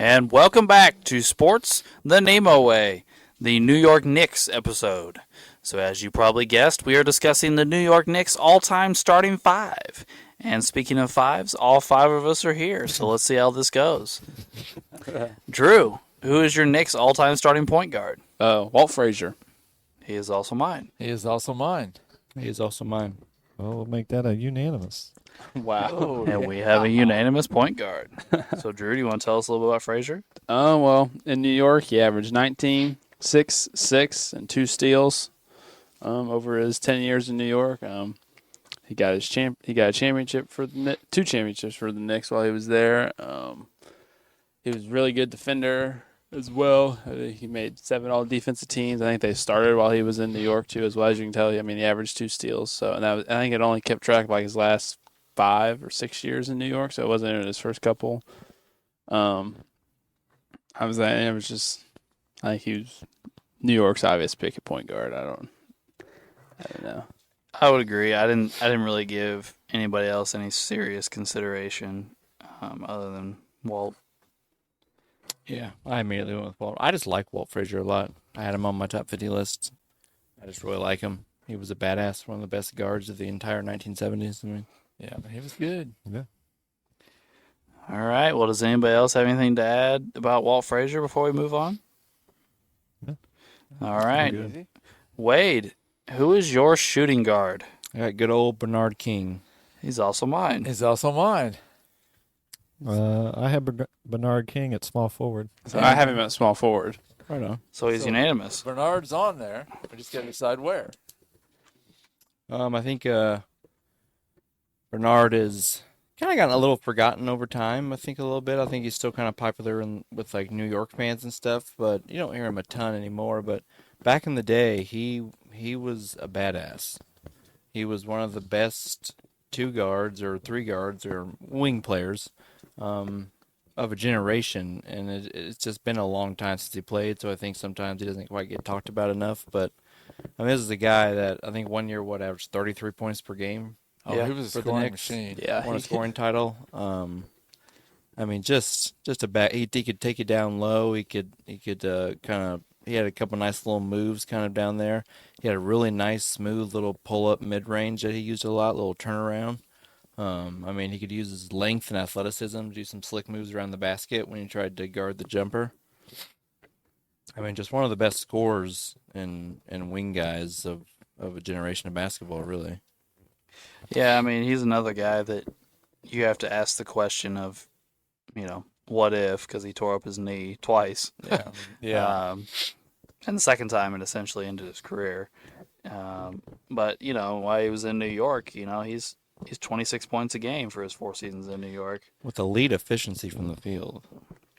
And welcome back to Sports the NEMO Way, the New York Knicks episode. So as you probably guessed, we are discussing the New York Knicks all-time starting five. And speaking of fives, all five of us are here, so let's see how this goes. Drew, who is your Knicks all-time starting point guard? Walt Frazier. He is also mine. He is also mine. He is also mine. Well, we'll make that a unanimous. Wow. And we have a unanimous point guard. So Drew, do you want to tell us a little bit about Frazier? Well, in New York, he averaged 19, 6, 6, and 2 steals over his 10 years in New York. He got a championship for the 2 championships for the Knicks while he was there. He was a really good defender as well. He made 7 all defensive teams. I think they started while he was in New York too, as well. As you can tell, I mean, he averaged 2 steals. So, and I think it only kept track of like his last 5 or 6 years in New York. So it wasn't in his first couple. I think he was New York's obvious pick at point guard. I don't know. I would agree. I didn't really give anybody else any serious consideration other than Walt. Yeah, I immediately went with Walt. I just like Walt Frazier a lot. I had him on my top 50 list. I just really like him. He was a badass, one of the best guards of the entire 1970s. I mean, Yeah, he was good. Yeah. All right. Well, does anybody else have anything to add about Walt Frazier before we move on? No. All right. Easy. Wade, who is your shooting guard? I got good old Bernard King. He's also mine. He's also mine. I have Bernard King at small forward. So I have him at small forward. Right on. So he's unanimous. Bernard's on there. We just got to decide where. I think Bernard is kind of gotten a little forgotten over time. I think a little bit. I think he's still kind of popular with like New York fans and stuff, but you don't hear him a ton anymore. But back in the day, he was a badass. He was one of the best 2 guards or 3 guards or wing players of a generation, and it's just been a long time since he played. So I think sometimes he doesn't quite get talked about enough. But I mean, this is a guy that I think one year averaged 33 points per game. Oh, Yeah, he was a for the scoring Knicks. machine. Yeah. Won a scoring title. I mean, just a back. He could take it down low. He could he had a couple nice little moves kind of down there. He had a really nice, smooth little pull up mid range that he used a lot, little turnaround. I mean, he could use his length and athleticism to do some slick moves around the basket when he tried to guard the jumper. I mean, just one of the best scorers and wing guys of a generation of basketball, really. Yeah, I mean, he's another guy that you have to ask the question of, what if, because he tore up his knee twice. Yeah. Yeah. And the second time it essentially ended his career. But, while he was in New York, he's 26 points a game for his 4 seasons in New York. With elite efficiency from the field.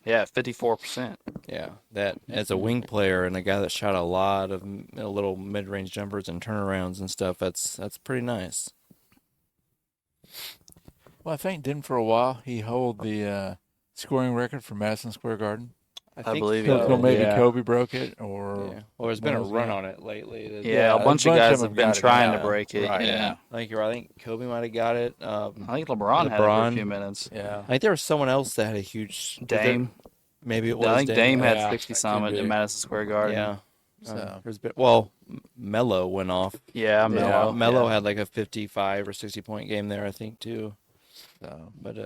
Yeah, 54%. Yeah, that as a wing player and a guy that shot a lot of little mid-range jumpers and turnarounds and stuff, that's pretty nice. Well, I think didn't for a while he hold the scoring record for Madison Square Garden. I believe So he maybe yeah. Kobe broke it, or Yeah. Well, there's been a Well, run yeah. on it lately. Yeah, a bunch of guys have been got it, trying yeah. to break it. Right, Yeah. I think you're right. I think Kobe might have got it. I think LeBron had it for a LeBron. few minutes. yeah. I think there was someone else that had a huge Dame. Maybe it was. I think Dame had Yeah, 60 that some could at be. Madison Square Garden. Yeah. So There's been Melo went off. Yeah, Melo. Melo had like a 55 or 60 point game there, I think too. so But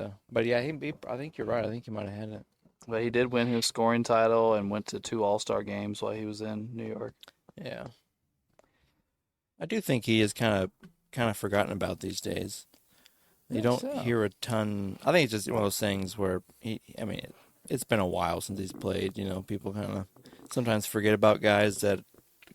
yeah, I think you're right. I think he might have had it. But he did win his scoring title and went to 2 All-Star games while he was in New York. Yeah. I do think he is kind of forgotten about these days. You Yeah, don't so. hear a ton. I think it's just one of those things where it's been a while since he's played. People kind of sometimes forget about guys that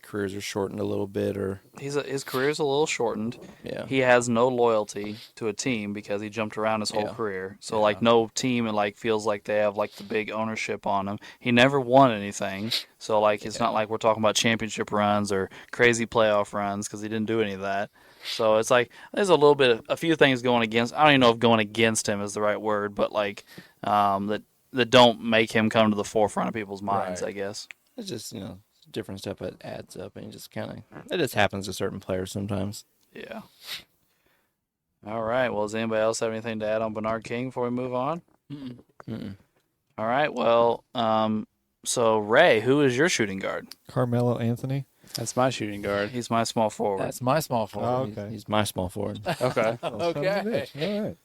careers are shortened a little bit, or His career's a little shortened. yeah, He has no loyalty to a team because he jumped around his whole Yeah. career. So Yeah. like no team feels like they have like the big ownership on him. He never won anything. So like it's not like we're talking about championship runs or crazy playoff runs because he didn't do any of that. So it's like there's a few things going against. I don't even know if going against him is the right word, but like that don't make him come to the forefront of people's minds, Right. I guess. it's just different stuff that adds up, and it just happens to certain players sometimes. Yeah. All right. Well, does anybody else have anything to add on Bernard King before we move on? Mm-mm. All right. Well, so Ray, who is your shooting guard? Carmelo Anthony. That's my shooting guard. He's my small forward. That's my small Oh, forward. okay. He's my small forward. Okay. Oh, son of a Okay. bitch. All right.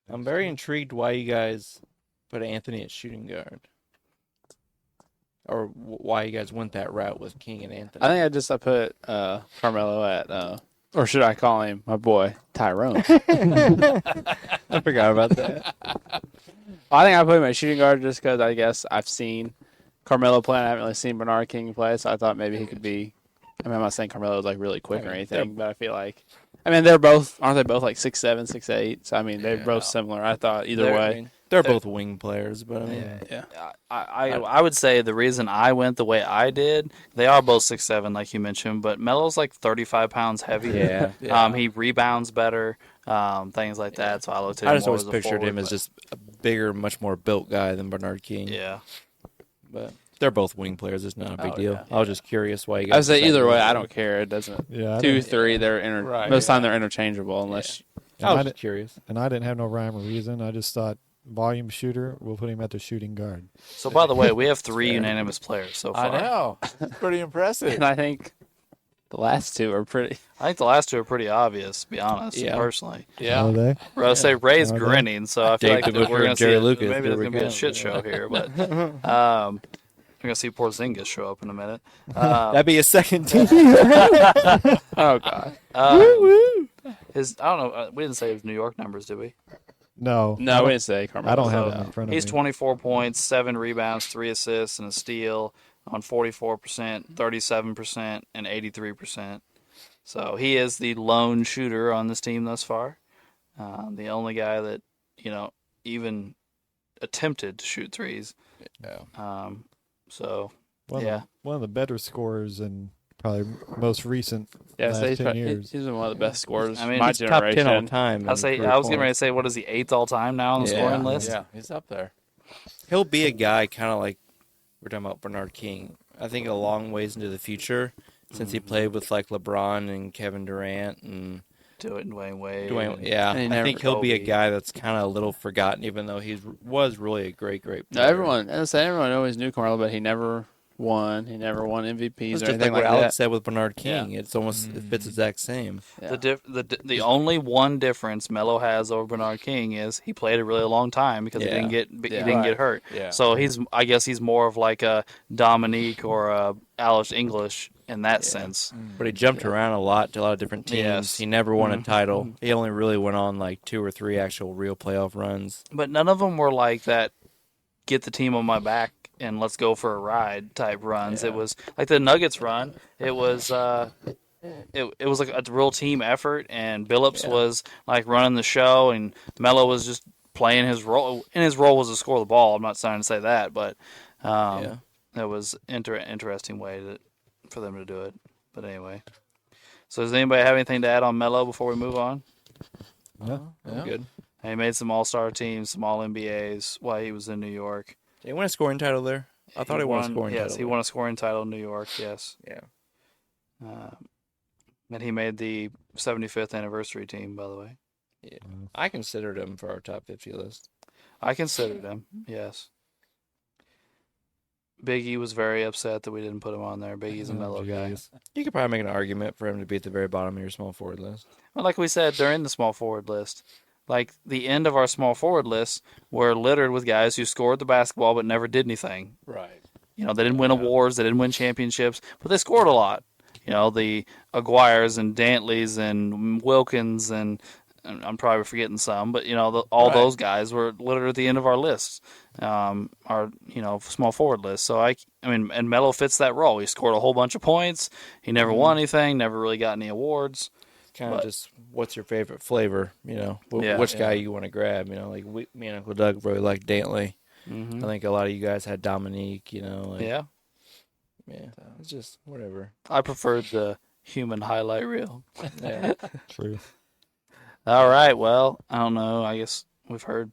I'm very intrigued why you guys put Anthony at shooting guard, or why you guys went that route with King and Anthony. I think I put Carmelo at, or should I call him my boy Tyrone? I forgot about that. I think I put him at shooting guard just because I guess I've seen Carmelo play. And I haven't really seen Bernard King play, so I thought maybe he could be. I mean, I'm not saying Carmelo's like really quick or anything, but I feel like. I mean, aren't they both like 6'7", 6'8"? So I mean, they're both similar. I thought either They're- way. I mean, they're both wing players, but I mean, Yeah. I would say the reason I went the way I did, they are both 6'7", like you mentioned, but Melo's like 35 pounds heavier. yeah. He rebounds better, things like that. So I looked at him I just more always as a pictured forward, him as but- just a bigger, much more built guy than Bernard King. Yeah. But they're both wing players. It's not a big Oh, deal. yeah. I was just curious why you guys. I would say decided either to way, go I that don't care. It doesn't. Yeah. I 2, didn't- 3, Right, most time they're interchangeable unless. I was I just did- curious. And I didn't have no rhyme or reason. I just thought volume shooter. We'll put him at the shooting guard. So by the way, we have 3 unanimous players so far. I know. It's pretty impressive. And I think the last two are pretty. I think the last 2 are pretty obvious, to be honest, Yeah. personally. Yeah. Are they? Or I'll say Ray's Are they? grinning, so I feel Dave like the Butcher we're going and to see Jerry it. Lucas, Maybe there there's we going to be a go. shit show here, but we're going to see Porzingis show up in a minute. That'd be a second team. Oh God. I don't know. We didn't say his New York numbers, did we? No. No, we didn't say Carmelo. I don't have So, him in front of He's me. 24 points, 7 rebounds, 3 assists, and a steal on 44%, 37%, and 83%. So he is the lone shooter on this team thus far. The only guy that, even attempted to shoot threes. Yeah. So, One yeah. Of, one of the better scorers in probably most recent Yeah, so last he's, 10 years. he's been one of the best scorers I mean, my he's Top 10 all generation. time. I was getting ready to say, what is he, 8th all time now on the Yeah. scoring list? Yeah, he's up there. He'll be a guy kind of like we're talking about Bernard King. I think a long ways into the future, since he played with like LeBron and Kevin Durant and Do it, Dwayne Wade. Dwayne. and- Yeah, And he I never- think he'll be a Kobe. guy that's kind of a little forgotten, even though he was really a great No, player. everyone always knew Carmelo, but he never won. He never won MVPs It's or just anything like what like Alex that. said with Bernard King. It's almost it fits exact same. Yeah. The only one difference Melo has over Bernard King is he played a really long time because he Yeah. didn't Yeah. get hurt. Yeah. So I guess he's more of like a Dominique or a Alice English in that sense. But he jumped around a lot to a lot of different teams. Yes. He never won a title. He only really went on like 2 or 3 actual real playoff runs. But none of them were like that. Get the team on my back and let's go for a ride type runs. It was like the Nuggets run. It was it was like a real team effort, and Billups was like running the show, and Melo was just playing his role. And his role was to score the ball. I'm not trying to say that, but it was interesting way for them to do it. But anyway, so does anybody have anything to add on Melo before we move on? No. Yeah. Good. He made some All-Star teams, some All-NBAs while he was in New York. Did he win a scoring title there? I thought he won a scoring title. Yes, he won a scoring title in New York. Yes. Yeah. And he made the 75th anniversary team, by the way. Yeah. I considered him for our top 50 list. I considered him, yes. Big E was very upset that we didn't put him on there. Big E's a mellow guy. You could probably make an argument for him to be at the very bottom of your small forward list. Well, like we said, they're in the small forward list. Like, the end of our small forward list were littered with guys who scored the basketball but never did anything. Right. You know, they didn't win awards, they didn't win championships, but they scored a lot. You know, the Aguirres and Dantleys and Wilkins and I'm probably forgetting some, but, you know, all those guys were littered at the end of our list, our, you know, small forward list. So, I mean, and Melo fits that role. He scored a whole bunch of points. He never won anything, never really got any awards. Kind of just what's your favorite flavor, you know, Yeah. which guy you want to grab, you know, like me and Uncle Doug really like Dantley. Mm-hmm. I think a lot of you guys had Dominique, you know. Like, Yeah. Yeah. It's just whatever. I preferred the human highlight reel. Yeah. True. All right. Well, I don't know. I guess we've heard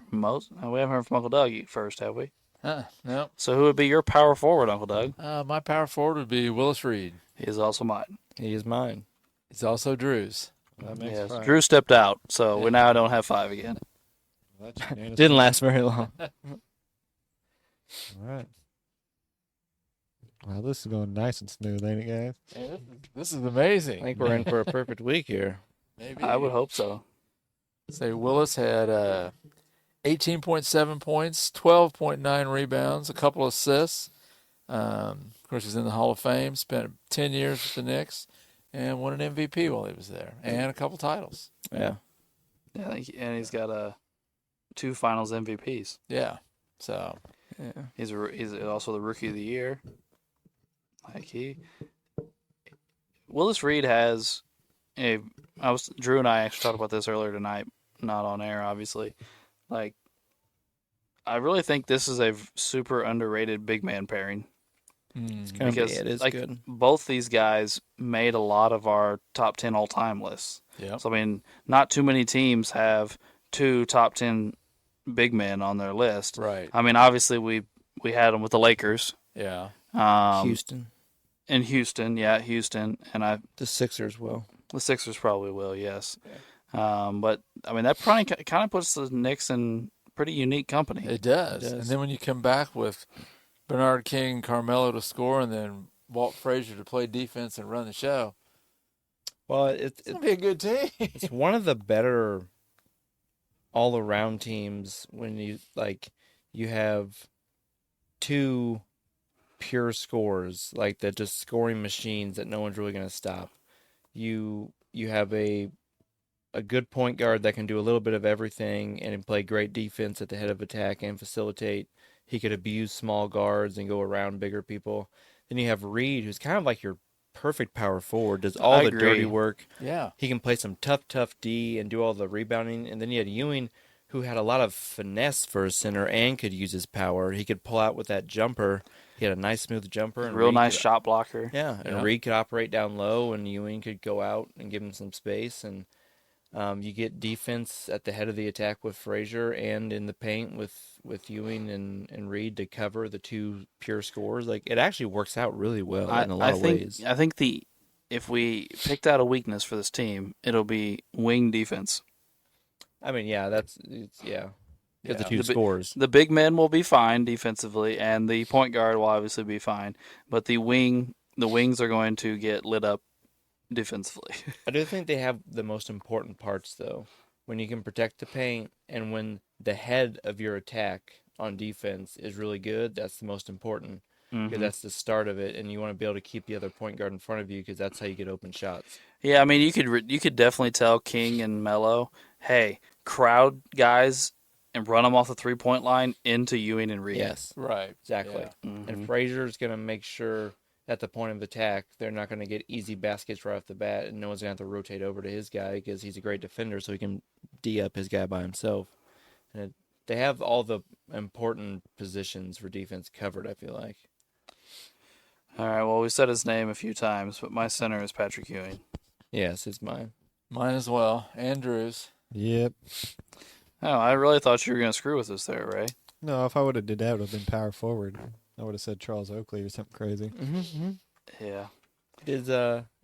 from most. We haven't heard from Uncle Doug first, have we? No. So who would be your power forward, Uncle Doug? My power forward would be Willis Reed. He is also mine. He is mine. He's also Drew's. That makes Yes. five. Drew stepped out, so we now don't have 5 again. Well, that's unanimous. Didn't last very long. All right. Wow, this is going nice and smooth, ain't it, guys? Man, this is I amazing. think we're in for a perfect week here. Maybe. I would hope so. Say Willis had 18.7 points, 12.9 rebounds, a couple assists. Of course, he's in the Hall of Fame. Spent 10 years with the Knicks, and won an MVP while he was there, and a couple titles. Yeah. Yeah, and he's got 2 Finals MVPs. Yeah. So Yeah. He's also the Rookie of the Year. Willis Reed has Drew and I actually talked about this earlier tonight, not on air, obviously. Like, I really think this is a super underrated big man pairing. Because it is like good. both these guys made a lot of our top 10 all-time lists. yeah. So I mean, not too many teams have 2 top 10 big men on their list. Right. I mean, obviously we had them with the Lakers. Yeah. Houston. In Houston, Houston, and The Sixers will. the Sixers probably will, yes. But I mean, that probably kind of puts the Knicks in pretty unique company. It does. It does. And then when you come back with Bernard King, Carmelo to score, and then Walt Frazier to play defense and run the show, Well, it's going to be a good team. it's one of the better all-around teams when you have 2 pure scores, like that, just scoring machines that no one's really going to stop. You have a good point guard that can do a little bit of everything and play great defense at the head of attack and facilitate. He could abuse small guards and go around bigger people. Then you have Reed, who's kind of like your perfect power forward, does all I the agree. dirty work. Yeah. He can play some tough D and do all the rebounding. And then you had Ewing, who had a lot of finesse for a center and could use his power. He could pull out with that jumper. He had a nice, smooth jumper. And Real Reed nice could- shot blocker. Yeah, and Yeah. Reed could operate down low, and Ewing could go out and give him some space. And you get defense at the head of the attack with Frazier, and in the paint with Ewing and Reed to cover the 2 pure scores. Like, it actually works out really well in a lot of ways. I think if we picked out a weakness for this team, it'll be wing defense. I mean, yeah, Yeah. the 2 The bi- scores. The big men will be fine defensively, and the point guard will obviously be fine. But the wings are going to get lit up defensively. I do think they have the most important parts, though. When you can protect the paint and when the head of your attack on defense is really good, that's the most important. Because that's the start of it, and you want to be able to keep the other point guard in front of you because that's how you get open shots. Yeah, I mean, you could definitely tell King and Melo, hey, crowd guys and run them off the 3-point line into Ewing and Reed. Yes, Right. exactly. Yeah. And Frazier's going to make sure at the point of attack they're not going to get easy baskets right off the bat, and no one's going to have to rotate over to his guy because he's a great defender, so he can D up his guy by himself. And they have all the important positions for defense covered, I feel like. All right, well, we said his name a few times, but my center is Patrick Ewing. Yes, it's mine. Mine as well. Andrews. Yep. Oh, I really thought you were going to screw with us there, Ray. No, if I would have did that, it would have been power forward. I would have said Charles Oakley or something crazy. Mm-hmm. Yeah, Is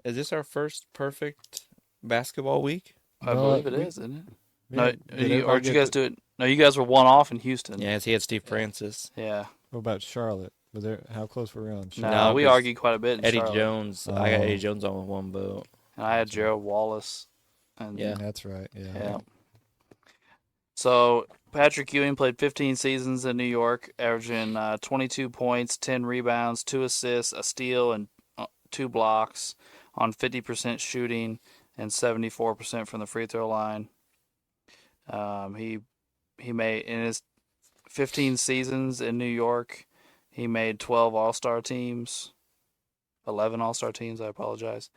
this our first perfect basketball week? I No, believe it we- is, isn't it? Yeah, No, did or everybody did you get guys the- do it? No, you guys were 1 off in Houston. Yes, he had Steve Francis. Yeah. What about Charlotte? Was there how close were we on? No, No, we 'cause argued quite a bit. In Eddie Charlotte. Jones. I got Oh. Eddie Jones on with 1 vote. And I had Gerald Wallace. And Yeah. That's right. Yeah. Yeah. So Patrick Ewing played 15 seasons in New York, averaging 22 points, 10 rebounds, 2 assists, a steal, and 2 blocks on 50% shooting and 74% from the free throw line. He made in his 15 seasons in New York, he made 12 All-Star teams, 11 All-Star teams. I apologize.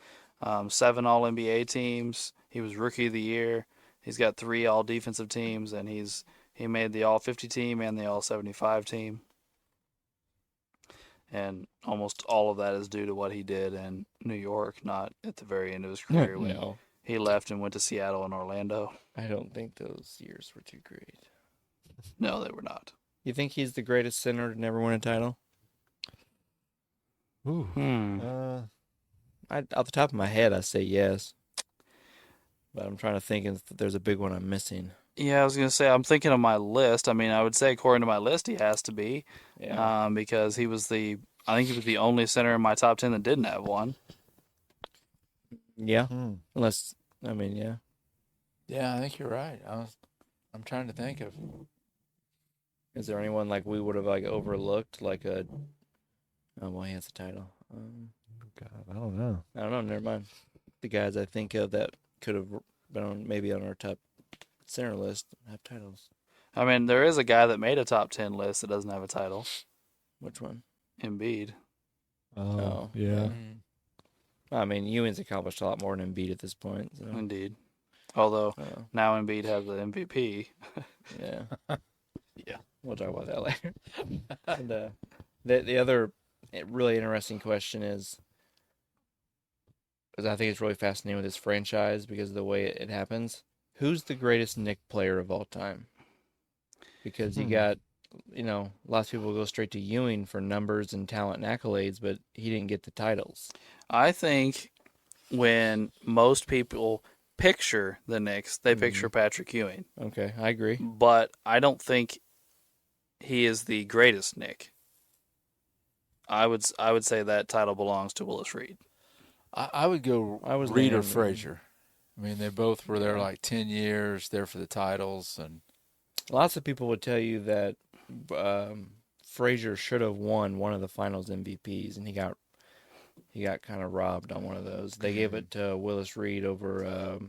7 All-NBA teams. He was Rookie of the Year. He's got 3 All-Defensive teams, and he made the All-50 team and the All-75 team. And almost all of that is due to what he did in New York, not at the very end of his career when No, he left and went to Seattle and Orlando. I don't think those years were too great. No, they were not. You think he's the greatest center to never win a title? Ooh. Off the top of my head, I say yes. But I'm trying to think if there's a big one I'm missing. Yeah, I was gonna say I'm thinking of my list. I mean, I would say according to my list, he has to be, Yeah. because I think he was the only center in my top 10 that didn't have one. Yeah. Hmm. Unless, I mean, yeah. Yeah, I think you're right. I'm trying to think of. Is there anyone like we would have like overlooked like a? Oh, well, he has the title. God, I don't know. I don't know. Never mind. The guys I think of that could have been maybe on our top center list have titles. I mean, there is a guy that made a top 10 list that doesn't have a title. Which one? Embiid. Oh, Oh, yeah. Mm. I mean, Ewing's accomplished a lot more than Embiid at this point. So, Indeed. Although uh, now Embiid has the MVP. yeah, Yeah. we'll talk about that later. And the other really interesting question is I think it's really fascinating with this franchise because of the way it happens. Who's the greatest Knick player of all time? Because you got, lots of people go straight to Ewing for numbers and talent and accolades, but he didn't get the titles. I think when most people picture the Knicks, they picture Patrick Ewing. Okay, I agree. But I don't think he is the greatest Knick. I would say that title belongs to Willis Reed. I would go I was Reed or thinking- Frazier. I mean, they both were there like 10 years, there for the titles, and Lots of people would tell you that Frazier should have won one of the Finals MVPs, and he got kind of robbed on one of those. They gave it to Willis Reed over.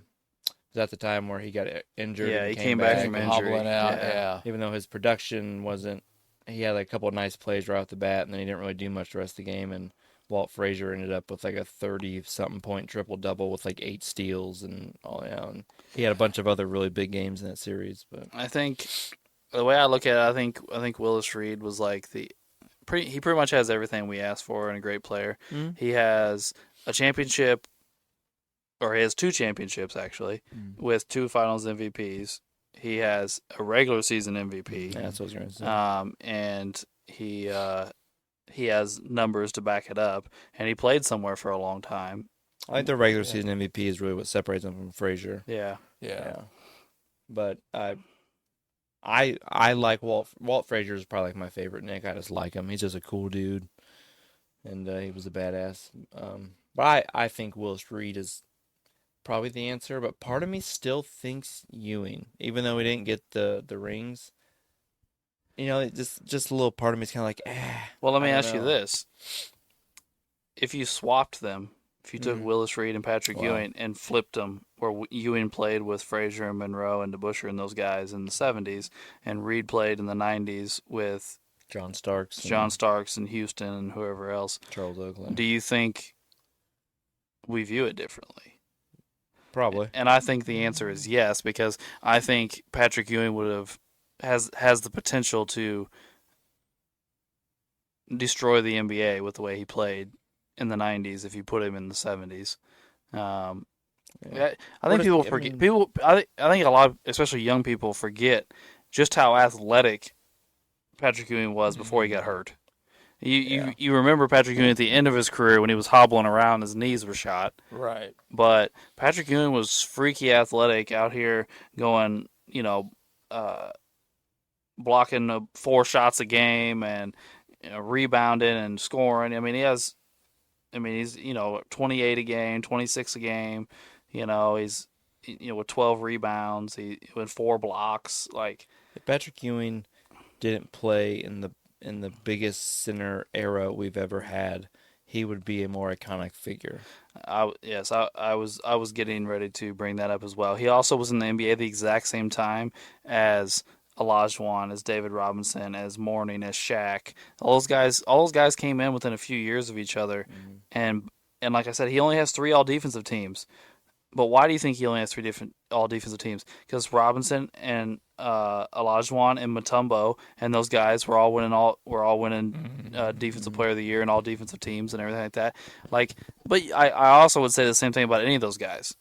Was at the time where he got injured. Yeah, and he came back back from and- injury. hobbling out. Yeah. Yeah. Even though his production wasn't, he had like a couple of nice plays right off the bat, and then he didn't really do much the rest of the game. And Walt Frazier ended up with like a 30-something point triple double with like 8 steals and all. And he had a bunch of other really big games in that series. But I think the way I look at it, I think Willis Reed was like he pretty much has everything we asked for in a great player. He has a championship, or he has 2 championships actually, with 2 Finals MVPs. He has a regular season MVP. yeah, that's what I was going to say. And he has numbers to back it up, and he played somewhere for a long time. I think the regular season MVP is really what separates him from Frazier. Yeah. Yeah. But I like Walt Frazier is probably like my favorite Nick. I just like him. He's just a cool dude, and he was a badass. But I think Willis Reed is probably the answer. But part of me still thinks Ewing, even though he didn't get the rings. Just a little part of me is kind of like, Well, let me I don't ask you know. this: if you swapped them, if you took Mhm. Willis Reed and Patrick Wow. Ewing and flipped them, where Ewing played with Frazier and Monroe and DeBusschere and those guys in the '70s, and Reed played in the '90s with John Starks, and John Starks and Houston and whoever else, Charles Oakley, do you think we view it differently? probably. And I think the answer is yes, because I think Patrick Ewing has the potential to destroy the NBA with the way he played in the '90s if you put him in the '70s. Yeah. I think people forget. I think a lot, especially young people, forget just how athletic Patrick Ewing was before he got hurt. You remember Patrick Ewing at the end of his career when he was hobbling around, his knees were shot. Right. But Patrick Ewing was freaky athletic out here going, blocking 4 shots a game and rebounding and scoring. He's 28 a game, 26 a game. He's with 12 rebounds. He with 4 blocks. Like If Patrick Ewing didn't play in the biggest center era we've ever had, he would be a more iconic figure. I was getting ready to bring that up as well. He also was in the NBA the exact same time as Olajuwon, as David Robinson, as Mourning, as Shaq. All those guys came in within a few years of each other, and like I said, he only has 3 all defensive teams. But why do you think he only has 3 different all defensive teams? Because Robinson and Olajuwon and Mutombo and those guys were all winning defensive player of the year and all defensive teams and everything like that. But I also would say the same thing about any of those guys.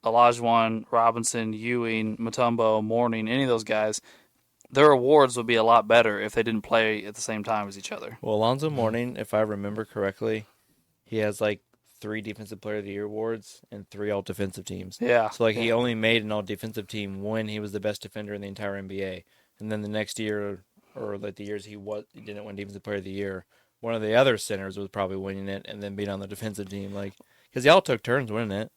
Olajuwon, Robinson, Ewing, Mutombo, Mourning, any of those guys, their awards would be a lot better if they didn't play at the same time as each other. Well, Alonzo Mourning, if I remember correctly, he has like 3 Defensive Player of the Year awards and 3 All Defensive teams. Yeah. So like he yeah. only made an All Defensive team when he was the best defender in the entire NBA, and then the next year, or like the years he didn't win Defensive Player of the Year, one of the other centers was probably winning it, and then being on the defensive team, like because they all took turns winning it.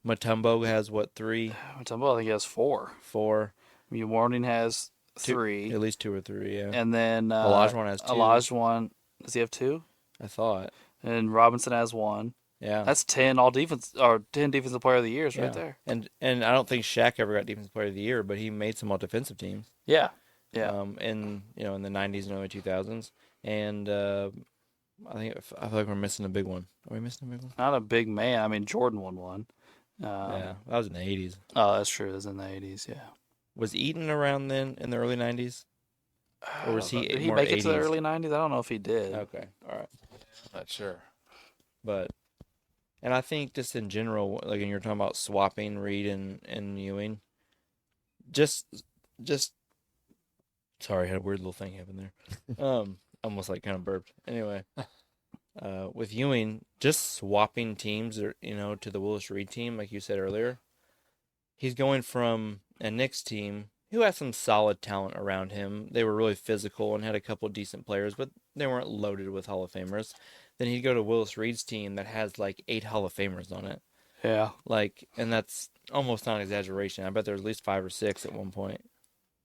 Mutombo has what 3, Mutombo, I think he has 4. 4, Warning has 2, 3. at least 2 or 3, yeah. And then Olajuwon has 2. Olajuwon, does he have 2? I thought, And Robinson has 1. yeah. That's 10 all defense or 10 defensive player of the years Yeah. right there. And I don't think Shaq ever got Defensive Player of the Year, but he made some all defensive teams. Yeah. Yeah. In the 90s and early 2000s, and I feel like we're missing a big one. Are we missing a big one? Not a big man. I mean, Jordan won one. Yeah, that was in the 80s. Oh, that's true. It was in the 80s, yeah. Was Eaton around then in the early 90s, or was he Did he more make 80s? it to the early 90s? I don't know if he did. Okay, all right, Not sure. but and I think just in general, like when you're talking about swapping Reed and Ewing, just sorry, I had a weird little thing happen there. Almost like kind of burped. Anyway, with Ewing, just swapping teams, or to the Willis Reed team, like you said earlier, he's going from a Knicks team who had some solid talent around him. They were really physical and had a couple decent players, but they weren't loaded with Hall of Famers. Then he'd go to Willis Reed's team that has like 8 Hall of Famers on it. Yeah. And that's almost not an exaggeration. I bet there's at least 5 or 6 at one point.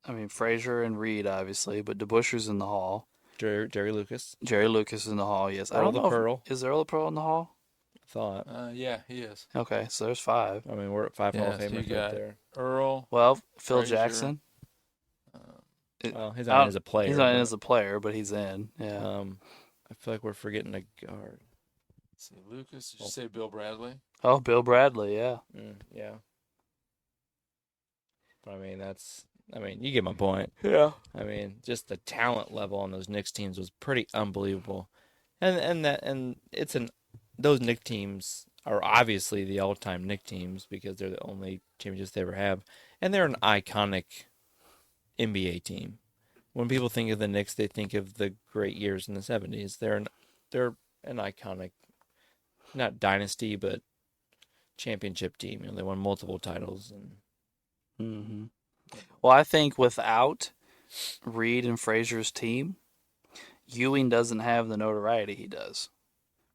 I mean, Frazier and Reed, obviously, but DeBuscher's in the Hall. Jerry Lucas, Jerry Lucas is in the Hall, yes. I Earl don't the know. Pearl. Is Earl the Pearl in the Hall? I thought. Yeah, he is. Okay, so there's 5. I mean, we're at 5 Hall Yeah, of so Famers you right got there. Earl. Well, Phil Frazier. Jackson. Well, he's not in as a player. He's not in but, as a player, but he's in. Yeah. I feel like we're forgetting a guard. Let's see, Lucas. Did you say Bill Bradley? Oh, Bill Bradley, yeah. Yeah. But I mean, you get my point. Yeah. I mean, just the talent level on those Knicks teams was pretty unbelievable. And those Knicks teams are obviously the all-time Knicks teams because they're the only championships they ever have, and they're an iconic NBA team. When people think of the Knicks, they think of the great years in the 70s. They're an iconic, not dynasty, but championship team. They won multiple titles. Mm-hmm. Well, I think without Reed and Frazier's team, Ewing doesn't have the notoriety he does.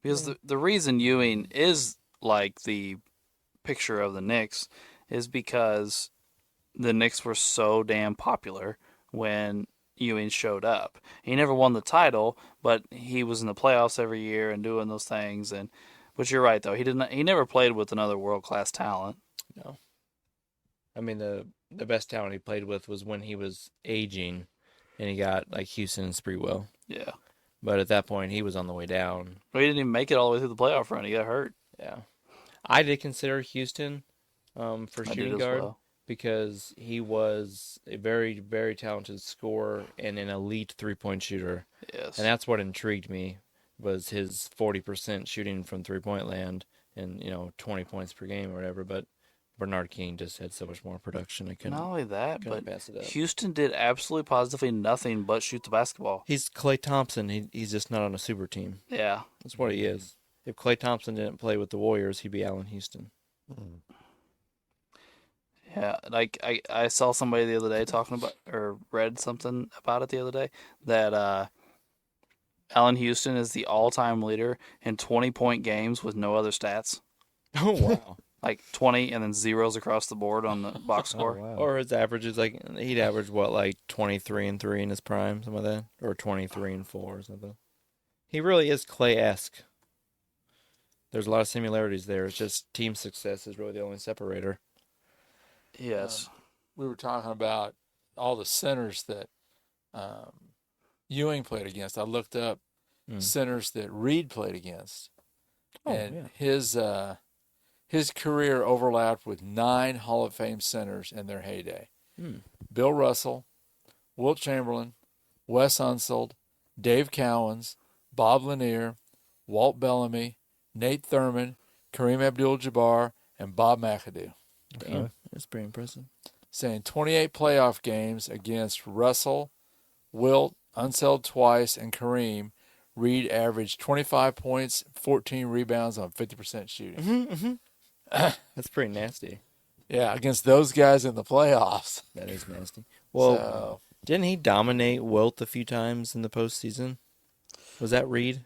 Because the reason Ewing is like the picture of the Knicks is because the Knicks were so damn popular when Ewing showed up. He never won the title, but he was in the playoffs every year and doing those things. But you're right though, he never played with another world class talent. No. I mean, the best talent he played with was when he was aging, and he got like Houston and Spreewell. Yeah. But at that point, he was on the way down. Well, he didn't even make it all the way through the playoff run. He got hurt. Yeah, I did consider Houston for I did shooting as guard well. because he was a very, very talented scorer and an elite 3-point shooter, Yes. and that's what intrigued me was his 40% shooting from 3-point land and 20 points per game or whatever. But Bernard King just had so much more production. I couldn't. Not only that, couldn't but pass it up. Houston did absolutely positively nothing but shoot the basketball. He's Klay Thompson. He's just not on a super team. Yeah. That's what he is. If Klay Thompson didn't play with the Warriors, he'd be Allen Houston. Yeah, like I saw somebody the other day talking about, or read something about it the other day, that Allen Houston is the all-time leader in 20-point games with no other stats. Oh, wow. Like 20 and then zeros across the board on the box Oh, score. wow. Or his average is he'd average like 23 and 3 in his prime, something like that, or 23 and 4 or something. He really is Clay-esque. There's a lot of similarities there. It's just team success is really the only separator. Yes. We were talking about all the centers that Ewing played against. I looked up centers that Reed played against. Oh, and yeah. his career overlapped with 9 Hall of Fame centers in their heyday. Hmm. Bill Russell, Wilt Chamberlain, Wes Unseld, Dave Cowens, Bob Lanier, Walt Bellamy, Nate Thurman, Kareem Abdul-Jabbar, and Bob McAdoo. Damn, that's pretty impressive. Saying 28 playoff games against Russell, Wilt, Unseld twice, and Kareem, Reed averaged 25 points, 14 rebounds on 50% shooting. Mm-hmm. That's pretty nasty. Yeah, against those guys in the playoffs. That is nasty. Well, So, didn't he dominate Wilt a few times in the postseason? Was that Reed?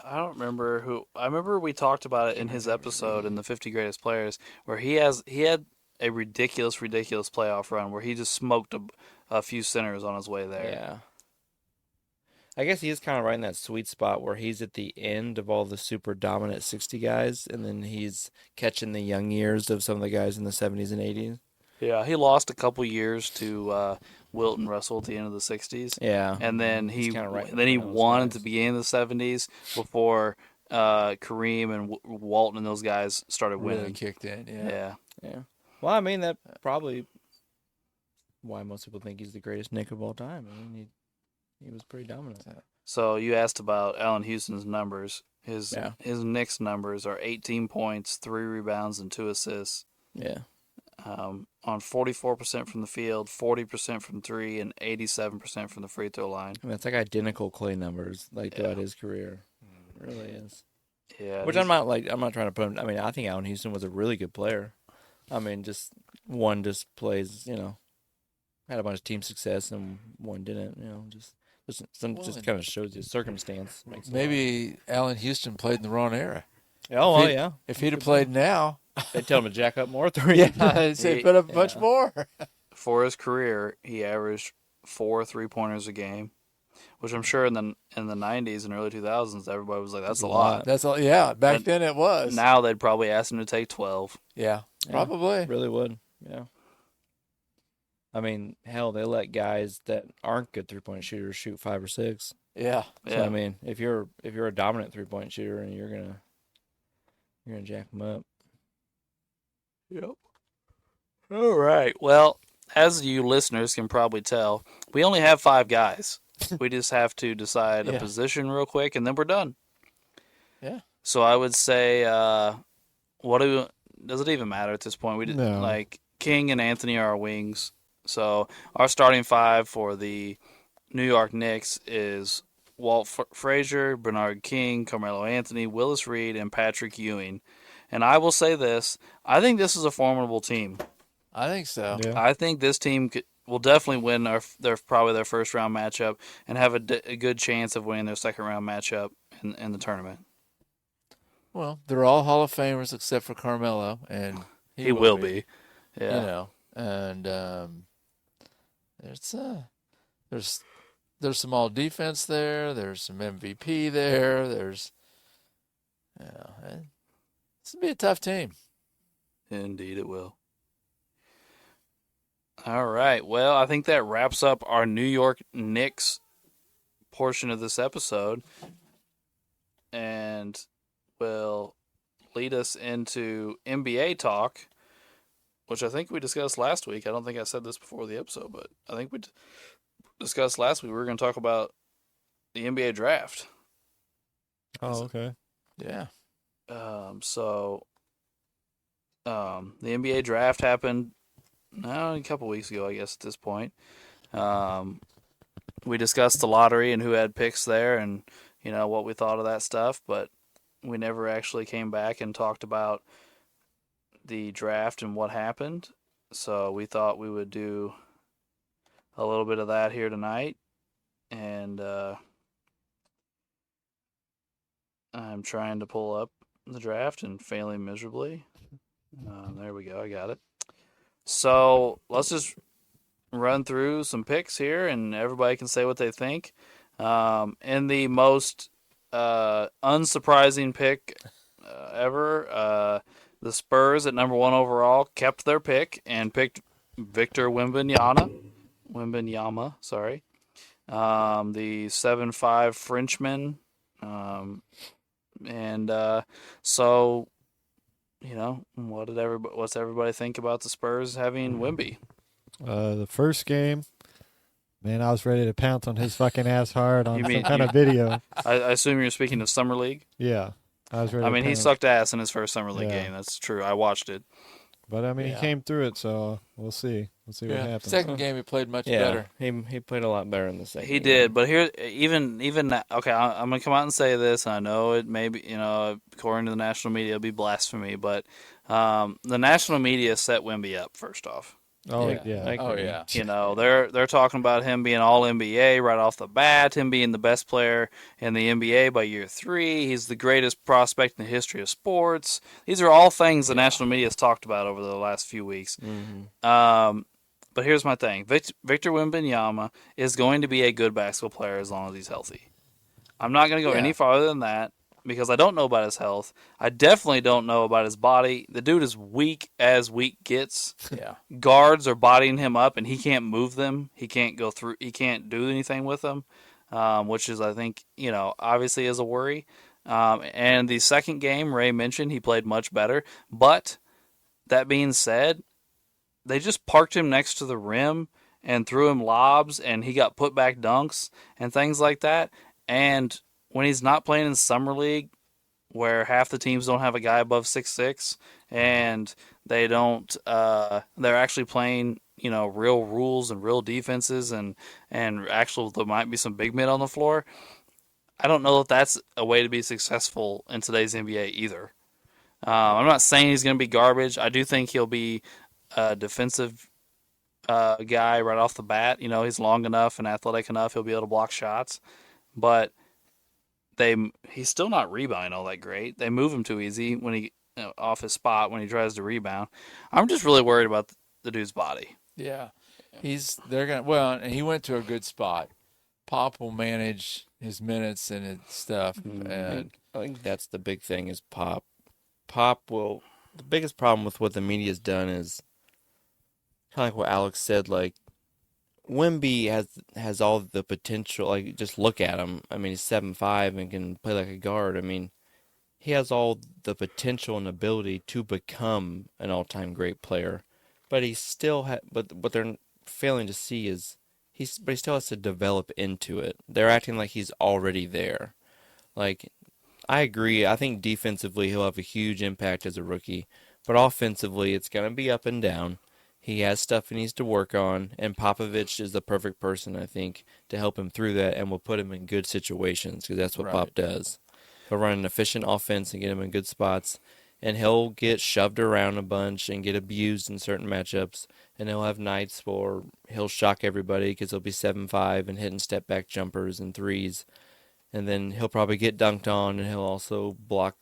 I don't remember who. I remember we talked about it in his episode in the 50 greatest players, where he had a ridiculous playoff run where he just smoked a few centers on his way there. Yeah. I guess he is kind of right in that sweet spot where he's at the end of all the super dominant 60 guys, and then he's catching the young years of some of the guys in the 70s and 80s. Yeah, he lost a couple years to Wilt and Russell at the end of the 60s. Yeah. And then He's kinda right then he in those won guys. at the beginning of the 70s before Kareem and Walton and those guys started really winning. kicked in. Yeah. Yeah. Yeah. Well, I mean, that probably why most people think he's the greatest Knick of all time. I mean, he was pretty dominant. So you asked about Allen Houston's numbers. His Yeah. Knicks numbers are 18 points, 3 rebounds, and 2 assists. Yeah. On 44% from the field, 40% from 3, and 87% from the free throw line. I mean, it's like identical Clay numbers, like Yeah. throughout his career. It really is. Yeah. Which I'm not trying to put him. I mean, I think Allen Houston was a really good player. I mean, just plays, had a bunch of team success and one didn't. Just kind of shows you circumstance. Makes Maybe Allen Houston played in the wrong era. Oh, well, yeah. If he'd have played now, They tell him to jack up more three. I'd say put up much more. For his career, he averaged 4 3-pointers a game, which I'm sure in the 90s and early 2000s, everybody was like, that's a lot. That's all. Yeah, back But then it was. Now they'd probably ask him to take 12. Yeah, probably. Really would. Yeah. I mean, hell, they let guys that aren't good 3-point shooters shoot 5 or 6. Yeah. So I mean, if you're a dominant 3-point shooter and you're gonna jack them up. Yep. All right. Well, as you listeners can probably tell, we only have 5 guys. We just have to decide a Yeah. position real quick, and then we're done. Yeah. So I would say, does it even matter at this point? We did No. like King and Anthony are our wings. So our starting 5 for the New York Knicks is Walt Frazier, Bernard King, Carmelo Anthony, Willis Reed, and Patrick Ewing. And I will say this: I think this is a formidable team. I think so. Yeah. I think this team will definitely win their first round matchup and have a good chance of winning their second round matchup in the tournament. Well, they're all Hall of Famers except for Carmelo, and He will be. Yeah. And there's some all defense there. There's some MVP there. There's, this will be a tough team. Indeed, it will. All right. Well, I think that wraps up our New York Knicks portion of this episode and will lead us into NBA talk, which I think we discussed last week. I don't think I said this before the episode, but I think we discussed last week. We were going to talk about the NBA draft. Oh, okay. Yeah. The NBA draft happened a couple weeks ago, I guess, at this point. We discussed the lottery and who had picks there and, what we thought of that stuff, but we never actually came back and talked about the draft and what happened. So we thought we would do a little bit of that here tonight. And I'm trying to pull up the draft and failing miserably. There we go. I got it. So let's just run through some picks here, and everybody can say what they think. In the most unsurprising pick ever, the Spurs at number 1 overall kept their pick and picked Victor Wembanyama, sorry. The 7'5" Frenchman. So, what's everybody think about the Spurs having Wemby? The first game, man, I was ready to pounce on his fucking ass hard on You some mean- kind of video. I assume you're speaking of Summer League? Yeah, I was ready. I to mean, he pounce. sucked ass in his first Summer League Yeah. game. That's true. I watched it. But I mean, Yeah. he came through it, so we'll see. We'll see what happens. Second game, he played much Yeah, better. he played a lot better in the second. He game. did, but here, okay, I'm gonna come out and say this. And I know it may be, according to the national media, it'll be blasphemy, but the national media set Wemby up first off. Oh Yeah. yeah. I Oh agree. yeah. They're talking about him being all NBA right off the bat, him being the best player in the NBA by year 3. He's the greatest prospect in the history of sports. These are all things the national media has talked about over the last few weeks. But here's my thing: Victor Wembanyama is going to be a good basketball player as long as he's healthy. I'm not going to go any farther than that because I don't know about his health. I definitely don't know about his body. The dude is weak as weak gets. Yeah. Guards are bodying him up, and he can't move them. He can't go through. He can't do anything with them, which is, I think, obviously is a worry. And the second game, Ray mentioned he played much better. But that being said, they just parked him next to the rim and threw him lobs, and he got put back dunks and things like that. And when he's not playing in summer league, where half the teams don't have a guy above 6'6", and they don't, they're actually playing, real rules and real defenses, and actually there might be some big men on the floor. I don't know if that's a way to be successful in today's NBA either. I'm not saying he's going to be garbage. I do think he'll be a defensive guy right off the bat. He's long enough and athletic enough. He'll be able to block shots. But he's still not rebounding all that great. They move him too easy when he off his spot when he tries to rebound. I'm just really worried about the dude's body. Yeah. And he went to a good spot. Pop will manage his minutes and his stuff. And I think that's the big thing is Pop. The biggest problem with what the media's done is kind of like what Alex said, like Wemby has all the potential. Like, just look at him. I mean, he's 7'5" and can play like a guard. I mean, he has all the potential and ability to become an all-time great player. But he still but what they're failing to see is he still has to develop into it. They're acting like he's already there. Like, I agree. I think defensively he'll have a huge impact as a rookie, but offensively it's going to be up and down. He has stuff he needs to work on, and Popovich is the perfect person, I think, to help him through that and will put him in good situations because that's what Pop does. He'll run an efficient offense and get him in good spots, and he'll get shoved around a bunch and get abused in certain matchups, and he'll have nights where he'll shock everybody because he'll be 7'5" and hitting step-back jumpers and threes, and then he'll probably get dunked on, and he'll also block,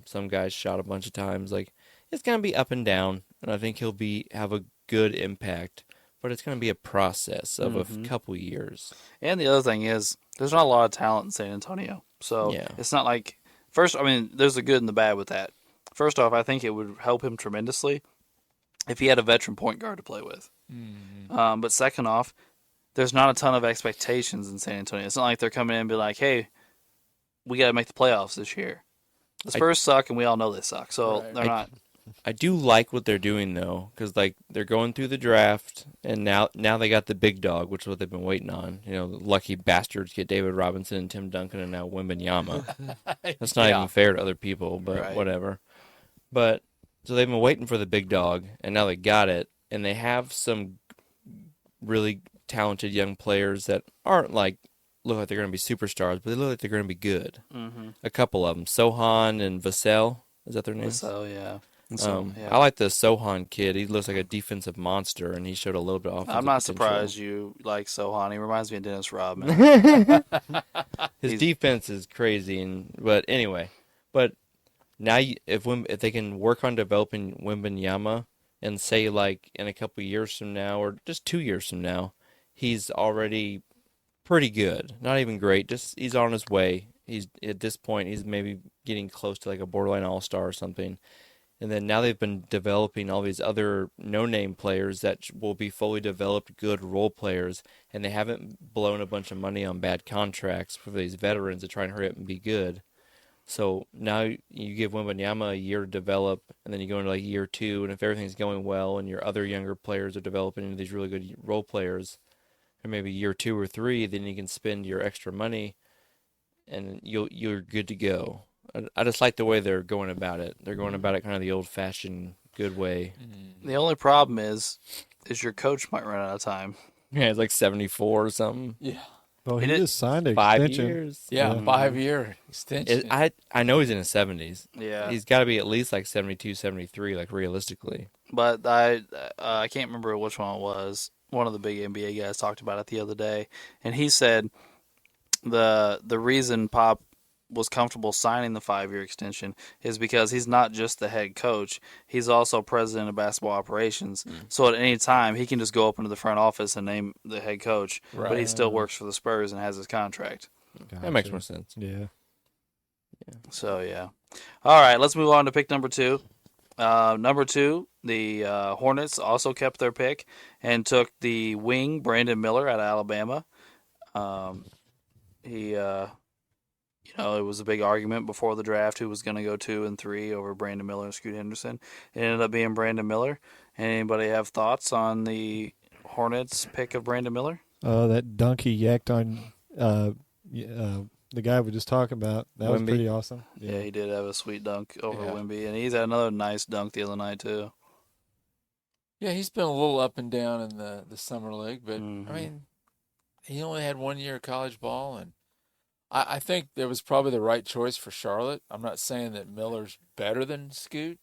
some guy's shot a bunch of times. Like, it's going to be up and down, and I think he'll have a good impact, but it's going to be a process of a couple years. And the other thing is, there's not a lot of talent in San Antonio. So It's not like, there's the good and the bad with that. First off, I think it would help him tremendously if he had a veteran point guard to play with. But second off, there's not a ton of expectations in San Antonio. It's not like they're coming in and be like, hey, we got to make the playoffs this year. The Spurs suck, and we all know they suck. So they're not. I do like what they're doing, though, because they're going through the draft, and now they got the big dog, which is what they've been waiting on. The lucky bastards get David Robinson and Tim Duncan and now Wembanyama. That's not even fair to other people, but whatever. But so they've been waiting for the big dog, and now they got it, and they have some really talented young players that aren't look like they're going to be superstars, but they look like they're going to be good. A couple of them, Sohan and Vassell, is that their names? Vassell, yeah. I like the Sohan kid. He looks like a defensive monster, and he showed a little bit of offensive I'm not potential. surprised you like Sohan. He reminds me of Dennis Rodman. His defense is crazy, but anyway. But now, if they can work on developing Wembanyama, and say in a couple years from now, or just 2 years from now, he's already pretty good. Not even great. Just he's on his way. He's at this point, he's maybe getting close to a borderline all-star or something. And then now they've been developing all these other no-name players that will be fully developed, good role players, and they haven't blown a bunch of money on bad contracts for these veterans to try and hurry up and be good. So now you give Wembanyama a year to develop, and then you go into year 2, and if everything's going well and your other younger players are developing into these really good role players, or maybe year 2 or 3, then you can spend your extra money, and you're good to go. I just like the way they're going about it. They're going about it kind of the old-fashioned good way. The only problem is is your coach might run out of time. Yeah, it's like 74 or something. Yeah. Well, He he did- just signed an 5 extension. years. Yeah, Mhm. 5-year extension. I know he's in his 70s. Yeah, He's got to be at least like 72, 73, like realistically. but I can't remember which one it was. One of the big NBA guys talked about it the other day, and he said the reason Pop was comfortable signing the 5-year extension is because he's not just the head coach; he's also president of basketball operations. So at any time, he can just go up into the front office and name the head coach, but he Right. still works for the Spurs and has his contract. That makes Gotcha. more sense. Yeah. So yeah. All right, let's move on to pick number 2. Number 2, the Hornets also kept their pick and took the wing Brandon Miller out of Alabama. He, it was a big argument before the draft who was going to go 2 and 3 over Brandon Miller and Scoot Henderson. It ended up being Brandon Miller. Anybody have thoughts on the Hornets pick of Brandon Miller? That dunk he yacked on the guy we just talking about. That was Wemby. pretty awesome. Yeah, he did have a sweet dunk over Yeah. Wemby, and he's had another nice dunk the other night too. Yeah, he's been a little up and down in the summer league, but Mhm. I mean, he only had 1 year of college ball, and I think it was probably the right choice for Charlotte. I'm not saying that Miller's better than Scoot,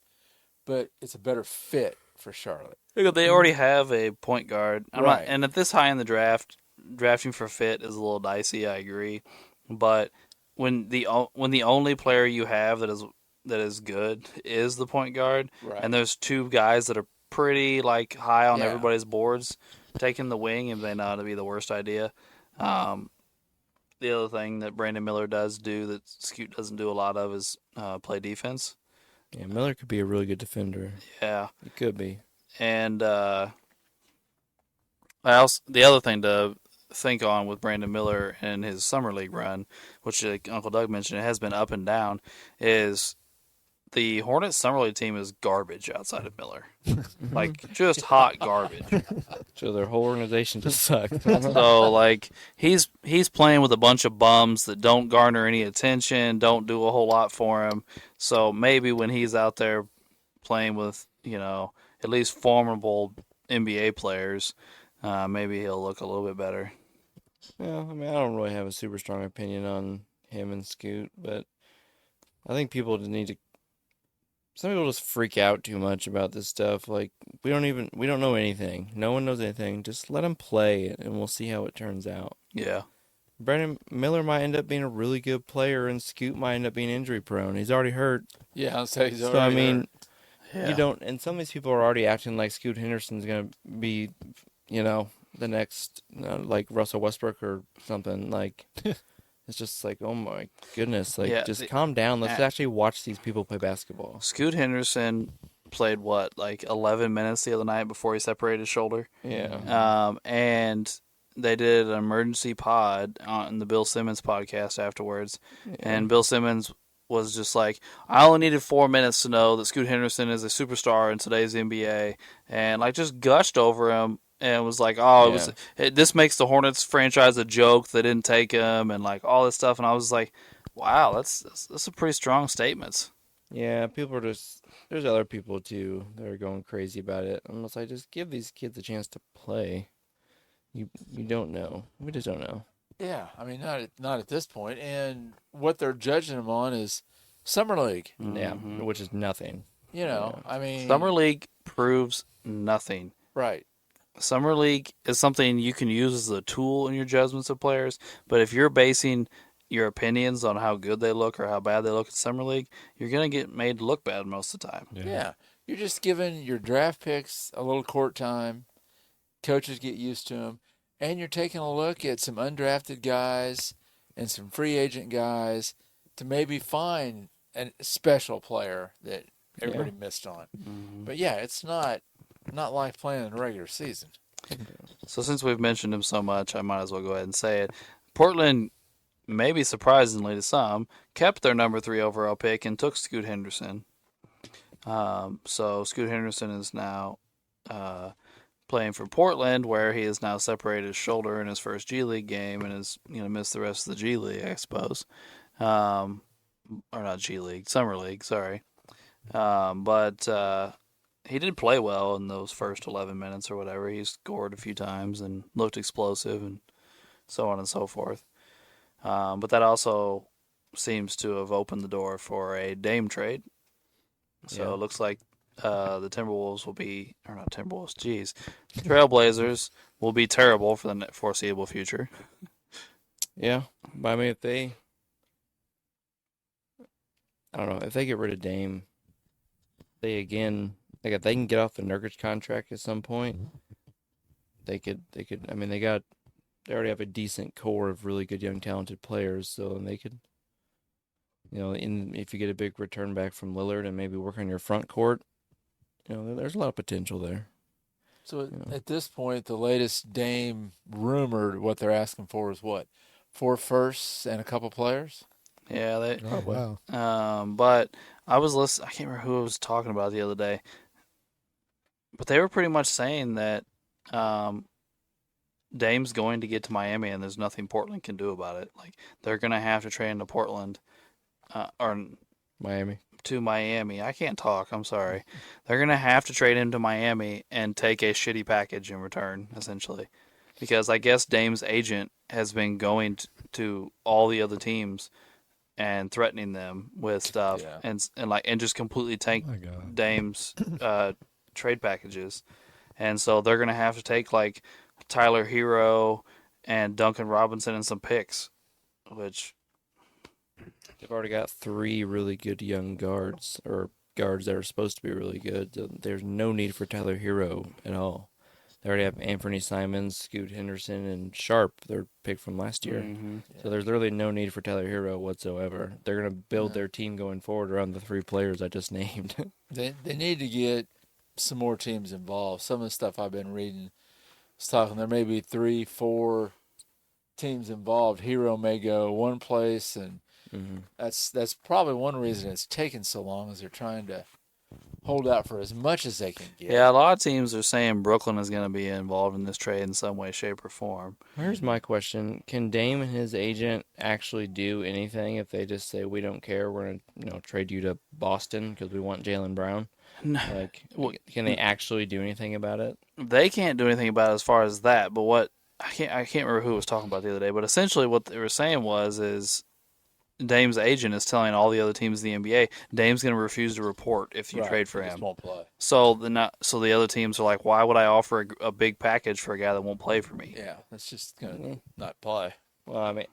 but it's a better fit for Charlotte. Look, they already have a point guard. Right. And at this high in the draft, drafting for fit is a little dicey. I agree, but when the only player you have that is good is the point guard, Right. and there's 2 guys that are pretty like high on Yeah. everybody's boards, taking the wing may not be the worst idea. The other thing that Brandon Miller does do that Scoot doesn't do a lot of is play defense. Yeah, Miller could be a really good defender. Yeah. He could be. And the other thing to think on with Brandon Miller and his summer league run, which Uncle Doug mentioned, it has been up and down, is the Hornets summer league team is garbage outside of Miller, like just hot garbage. So their whole organization just sucks. So like he's playing with a bunch of bums that don't garner any attention, don't do a whole lot for him. So maybe when he's out there playing with at least formidable NBA players, maybe he'll look a little bit better. Yeah, I mean, I don't really have a super strong opinion on him and Scoot, but I think people just need to. Some people just freak out too much about this stuff. Like we don't know anything. No one knows anything. Just let him play, and we'll see how it turns out. Yeah. Brandon Miller might end up being a really good player, and Scoot might end up being injury prone. He's already hurt. Yeah, I'll say he's So I already mean, hurt. Yeah. you don't. And some of these people are already acting like Scoot Henderson's gonna be, the next like Russell Westbrook or something. Like it's just like, oh my goodness, like Yeah, just calm down. Let's uh, actually watch these people play basketball. Scoot Henderson played like 11 minutes the other night before he separated his shoulder. Yeah. And they did an emergency pod on the Bill Simmons podcast afterwards, and Bill Simmons was just like, I only needed 4 minutes to know that Scoot Henderson is a superstar in today's NBA, and like just gushed over him and was like, this makes the Hornets franchise a joke. They didn't take him and like all this stuff, and I was like, wow, that's a pretty strong statements. Yeah, people are just. There's other people too that are going crazy about it. Unless I just give these kids a chance to play. You don't know. We just don't know. Yeah, I mean, not at this point. And what they're judging him on is summer league. Yeah, which is nothing. I mean, Summer League proves nothing. right? Summer League is something you can use as a tool in your judgments of players, but if you're basing your opinions on how good they look or how bad they look in Summer League, you're going to get made to look bad most of the time. Yeah, you're just giving your draft picks a little court time. Coaches get used to them, and you're taking a look at some undrafted guys and some free agent guys to maybe find a special player that everybody missed on. But yeah, it's not like playing in the regular season. So since we've mentioned him so much, I might as well go ahead and say it. Portland, maybe surprisingly to some, kept their number 3 overall pick and took Scoot Henderson. So Scoot Henderson is now playing for Portland, where he has now separated his shoulder in his first G League game and has missed the rest of the G League, I suppose. Or not G League, Summer League, sorry. But he did play well in those first 11 minutes or whatever. He scored a few times and looked explosive and so on and so forth. But that also seems to have opened the door for a Dame trade. So Yeah. it looks like the Timberwolves will be, or not Timberwolves, geez, Trailblazers will be terrible for the foreseeable future. Yeah, but I mean, I don't know, if they get rid of Dame, if they can get off the Nurkic contract at some point, they could. I mean, they already have a decent core of really good young talented players, so they could, if you get a big return back from Lillard and maybe work on your front court, there's a lot of potential there. So You know. at this point, the latest Dame rumored what they're asking for is what? 4 firsts and a couple players? Yeah, they. Oh wow. But I was listening. I can't remember who I was talking about the other day, but they were pretty much saying that um, Dame's going to get to Miami, and there's nothing Portland can do about it. Like they're gonna have to trade into Portland, or Miami. to Miami. I can't talk. I'm sorry. They're gonna have to trade him to Miami and take a shitty package in return, essentially, because I guess Dame's agent has been going to all the other teams and threatening them with stuff, Yeah. and just completely tank Oh my God. Dame's trade packages, and so they're gonna have to take like Tyler Hero and Duncan Robinson and some picks, which They've already got 3 really good young guards, or guards that are supposed to be really good. There's no need for Tyler Hero at all. They already have Anthony Simons, Scoot Henderson, and Sharp, their pick from last year. So there's literally no need for Tyler Hero whatsoever. They're going to build their team going forward around the 3 players I just named. They need to get some more teams involved. Some of the stuff I've been reading is talking there may be 3, 4 teams involved. Hero may go one place, and that's probably one reason it's taken so long, is they're trying to hold out for as much as they can get. yeah, a lot of teams are saying Brooklyn is going to be involved in this trade in some way, shape, or form. Here's my question. Can Dame and his agent actually do anything if they just say, we don't care, we're going to trade you to Boston because we want Jaylen Brown? Like, can they actually do anything about it? They can't do anything about it as far as that, but what I can't remember who was talking about the other day, but essentially what they were saying is Dame's agent is telling all the other teams in the NBA, Dame's going to refuse to report if you trade for He just him. won't play. So the other teams are like, why would I offer a big package for a guy that won't play for me? Yeah, that's just going to not play. Well, I mean,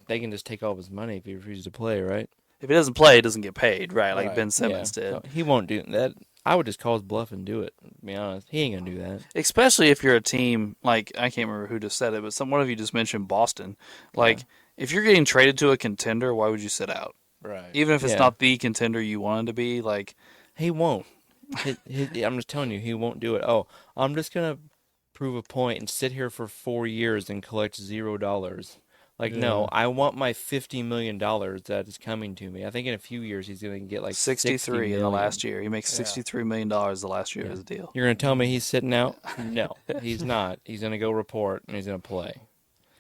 they can just take all of his money if he refuses to play, right? If he doesn't play, he doesn't get paid, right? Like Right. Ben Simmons did. So he won't do that. I would just call his bluff and do it, to be honest. He ain't going to do that. Especially if you're a team like, I can't remember who just said it, but one of you just mentioned Boston. Like, if you're getting traded to a contender, why would you sit out? Right. Even if it's Yeah. not the contender you wanted to be, like, He won't. I'm just telling you, he won't do it. Oh, I'm just going to prove a point and sit here for 4 years and collect $0. Like, no, I want my $50 million that is coming to me. I think in a few years he's going to get like 63 in the million. last year. He makes $63 million the last year of his deal. You're going to tell me he's sitting out? No, he's not. He's going to go report and he's going to play.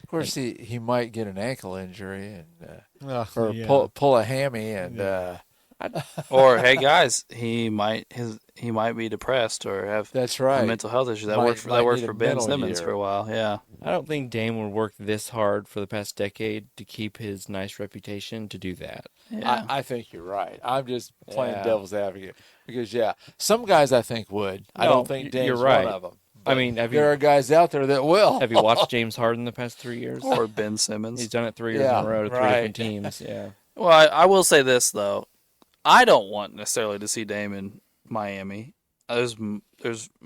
Of course, he might get an ankle injury and Or or pull a hammy and Or, hey, guys, he might be depressed or have that's a right. mental health issue. That Might- worked might need for a Ben mental Simmons year. for a while, yeah. I don't think Dame would work this hard for the past decade to keep his nice reputation to do that. Yeah. I think you're right. I'm just playing Yeah. devil's advocate because some guys I think would. I No, don't think Dame's you're right. one of them. I mean, There are guys out there that will. have you watched James Harden the past 3 years? Or Ben Simmons. He's done it 3 years Yeah, in a row to 3 right. different teams. Yeah. Well, I will say this, though. I don't want necessarily to see Dame in Miami. There's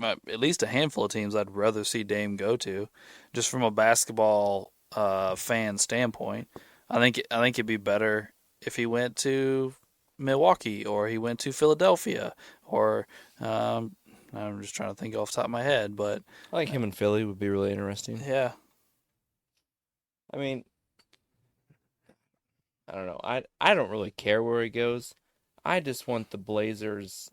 at least a handful of teams I'd rather see Dame go to, just from a basketball fan standpoint. I think it'd be better if he went to Milwaukee or he went to Philadelphia or I'm just trying to think off the top of my head, but I think him in Philly would be really interesting. yeah, I mean, I don't know. I don't really care where he goes. I just want the Blazers.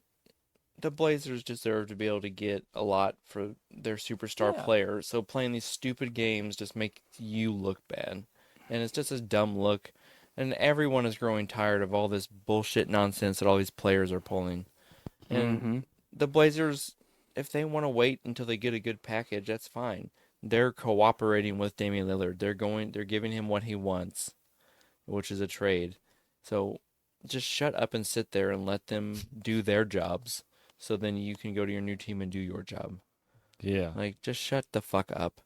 The Blazers deserve to be able to get a lot for their superstar player. So playing these stupid games just make you look bad, and it's just a dumb look. And everyone is growing tired of all this bullshit nonsense that all these players are pulling. And the Blazers, if they want to wait until they get a good package, that's fine. They're cooperating with Damian Lillard. They're giving him what he wants, which is a trade. So just shut up and sit there and let them do their jobs. So then you can go to your new team and do your job. Yeah. Like, just shut the fuck up.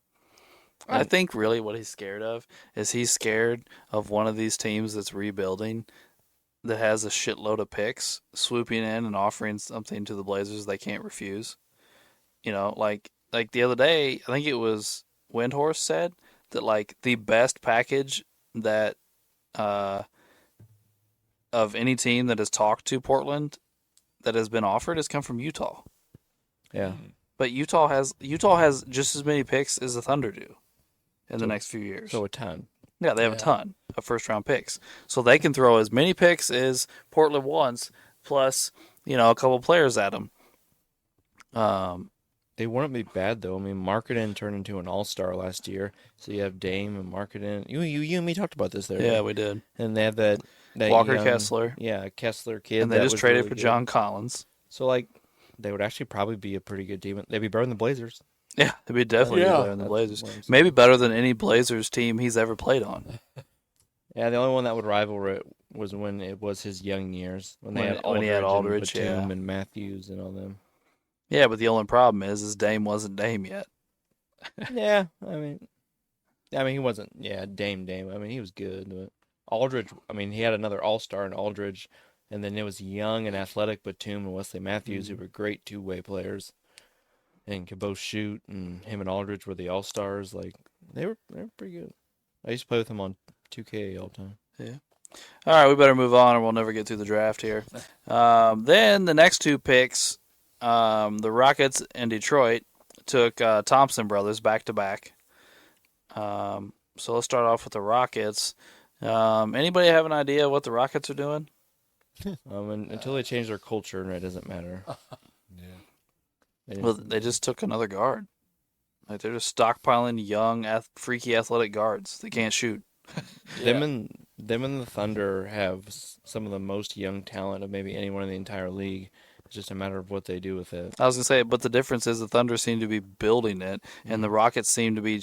I think really what he's scared of is he's scared of one of these teams that's rebuilding that has a shitload of picks swooping in and offering something to the Blazers they can't refuse. Like the other day, I think it was Windhorst said that like the best package that of any team that has talked to Portland that has been offered has come from Utah. Yeah. But Utah has just as many picks as the Thunder do in the next few years. So a ton. Yeah, they have a ton of first-round picks. So they can throw as many picks as Portland wants, plus, a couple players at them. They wouldn't be bad, though. I mean, Markkanen turned into an all-star last year. So you have Dame and Markkanen. You and me talked about this there. Yeah, we did. And they have that Walker young, Kessler. Yeah, Kessler kid. And they that just was traded really for good. John Collins. So, like, they would actually probably be a pretty good team. They'd be better than the Blazers. Yeah, they'd be definitely better than the That's Blazers. what I'm saying. Maybe better than any Blazers team he's ever played on. Yeah, the only one that would rival it was when it was his young years. When he had Aldridge, Batum yeah. and Matthews and all them. Yeah, but the only problem is Dame wasn't Dame yet. Yeah, I mean, he wasn't. Yeah, Dame. I mean, he was good. But Aldridge. I mean, he had another All-Star in Aldridge, and then it was young and athletic Batum and Wesley Matthews, who were great two-way players, and could both shoot. And him and Aldridge were the All-Stars. Like they were pretty good. I used to play with them on 2K all the time. Yeah. All right, we better move on, or we'll never get through the draft here. Then the next two picks, the Rockets and Detroit took Thompson brothers back to back. So let's start off with the Rockets. Anybody have an idea what the Rockets are doing? Until they change their culture, it doesn't matter. Well, they just took another guard. Like they're just stockpiling young, freaky, athletic guards. They can't shoot. Them and the Thunder have some of the most young talent of maybe anyone in the entire league. It's just a matter of what they do with it. I was gonna say, but the difference is the Thunder seem to be building it, and the Rockets seem to be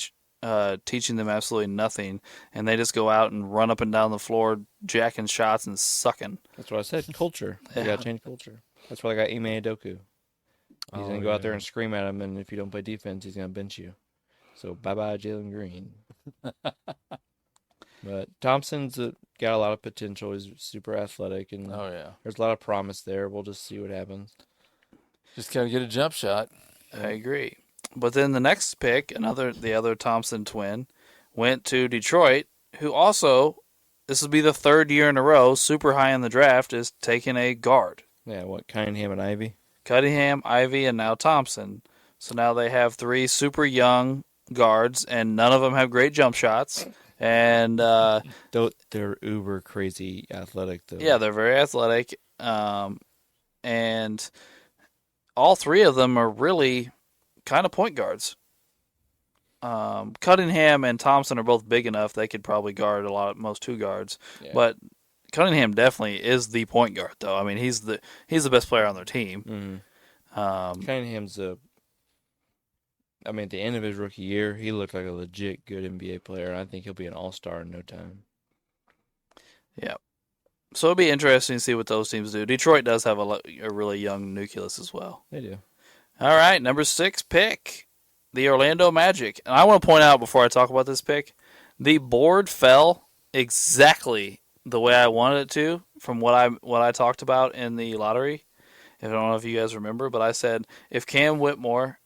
teaching them absolutely nothing, and they just go out and run up and down the floor, jacking shots and sucking. That's what I said. Culture. You gotta change culture. That's why I got Ime Udoka. He's gonna go out there and scream at him, and if you don't play defense, he's gonna bench you. So bye bye Jalen Green. But Thompson's got a lot of potential. He's super athletic, and there's a lot of promise there. We'll just see what happens. Just gotta get a jump shot. I agree. But then the next pick, the other Thompson twin, went to Detroit, who also, this will be the third year in a row, super high in the draft, is taking a guard. Yeah, Cunningham and Ivy? Cunningham, Ivy, and now Thompson. So now they have three super young guards, and none of them have great jump shots. And They're uber crazy athletic, though. yeah, they're very athletic. And all three of them are really kind of point guards. Cunningham and Thompson are both big enough they could probably guard most two guards. Yeah. But Cunningham definitely is the point guard, though. I mean, he's the best player on their team. Mm-hmm. Cunningham's at the end of his rookie year, he looked like a legit good NBA player, and I think he'll be an all-star in no time. Yeah. So it'll be interesting to see what those teams do. Detroit does have a really young nucleus as well. They do. All right, number 6 pick, the Orlando Magic. And I want to point out before I talk about this pick, the board fell exactly the way I wanted it to from what I talked about in the lottery. I don't know if you guys remember, but I said if Cam Whitmore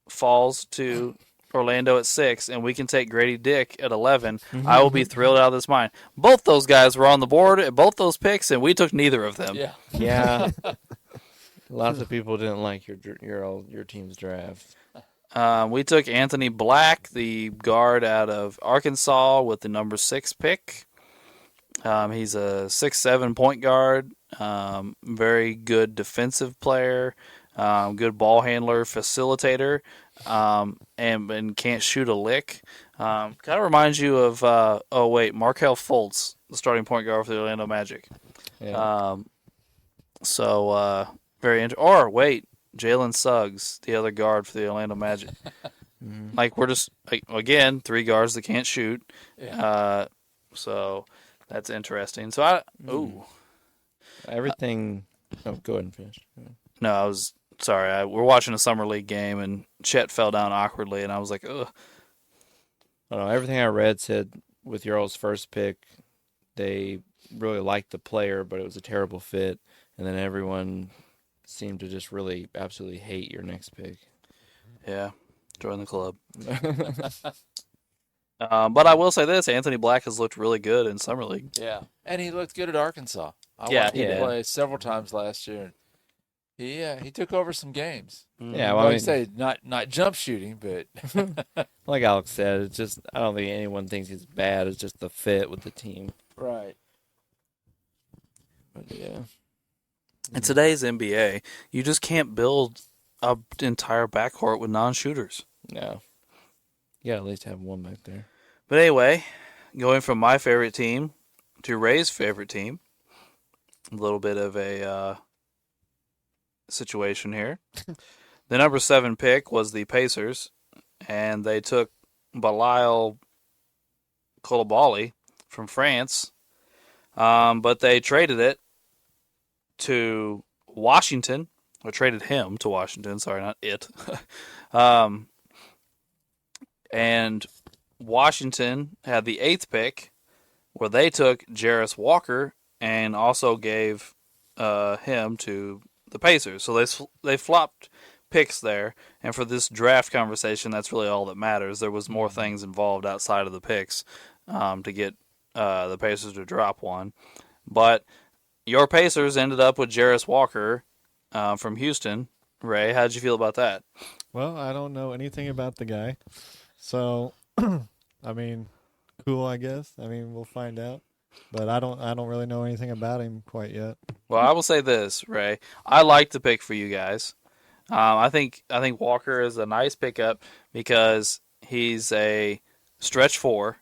falls to Orlando at 6 and we can take Grady Dick at 11, I will be thrilled out of this mind. Both those guys were on the board at both those picks, and we took neither of them. Yeah. Lots of people didn't like your team's draft. We took Anthony Black, the guard out of Arkansas, with the number 6 pick. He's a 6'7" point guard, very good defensive player, good ball handler, facilitator, and can't shoot a lick. Kind of reminds you of Markelle Fultz, the starting point guard for the Orlando Magic. Yeah. So Very Or wait, Jalen Suggs, the other guard for the Orlando Magic. Like we're just again 3 guards that can't shoot. Yeah. So that's interesting. So I Everything. Oh, go ahead and finish. no, I was sorry. We're watching a summer league game and Chet fell down awkwardly, and I was like, ugh. I don't know. Everything I read said with your all's first pick, they really liked the player, but it was a terrible fit. And then everyone seemed to just really absolutely hate your next pick. Yeah, join the club. But I will say this: Anthony Black has looked really good in summer league. Yeah. And he looked good at Arkansas. I Yeah, watched him yeah. play several times last year. He took over some games. Yeah, Like well, I say, not jump shooting, but like Alex said, it's just I don't think anyone thinks he's bad. It's just the fit with the team. right. But yeah, In today's NBA, you just can't build an entire backcourt with non-shooters. no, you gotta at least have one back there. But anyway, going from my favorite team to Ray's favorite team, a little bit of a situation here. The number 7 pick was the Pacers, and they took Bilal Koulibaly from France, but they traded it to Washington, or traded him to Washington. Sorry, not it. And Washington had the 8th pick, where they took Jarris Walker and also gave him to the Pacers. So they flopped picks there. And for this draft conversation, that's really all that matters. There was more things involved outside of the picks to get the Pacers to drop one. But your Pacers ended up with Jarris Walker from Houston. Ray, how'd you feel about that? Well, I don't know anything about the guy. So, I mean, cool, I guess. I mean, we'll find out. But I don't really know anything about him quite yet. Well, I will say this, Ray. I like the pick for you guys. I think Walker is a nice pickup because he's a stretch 4,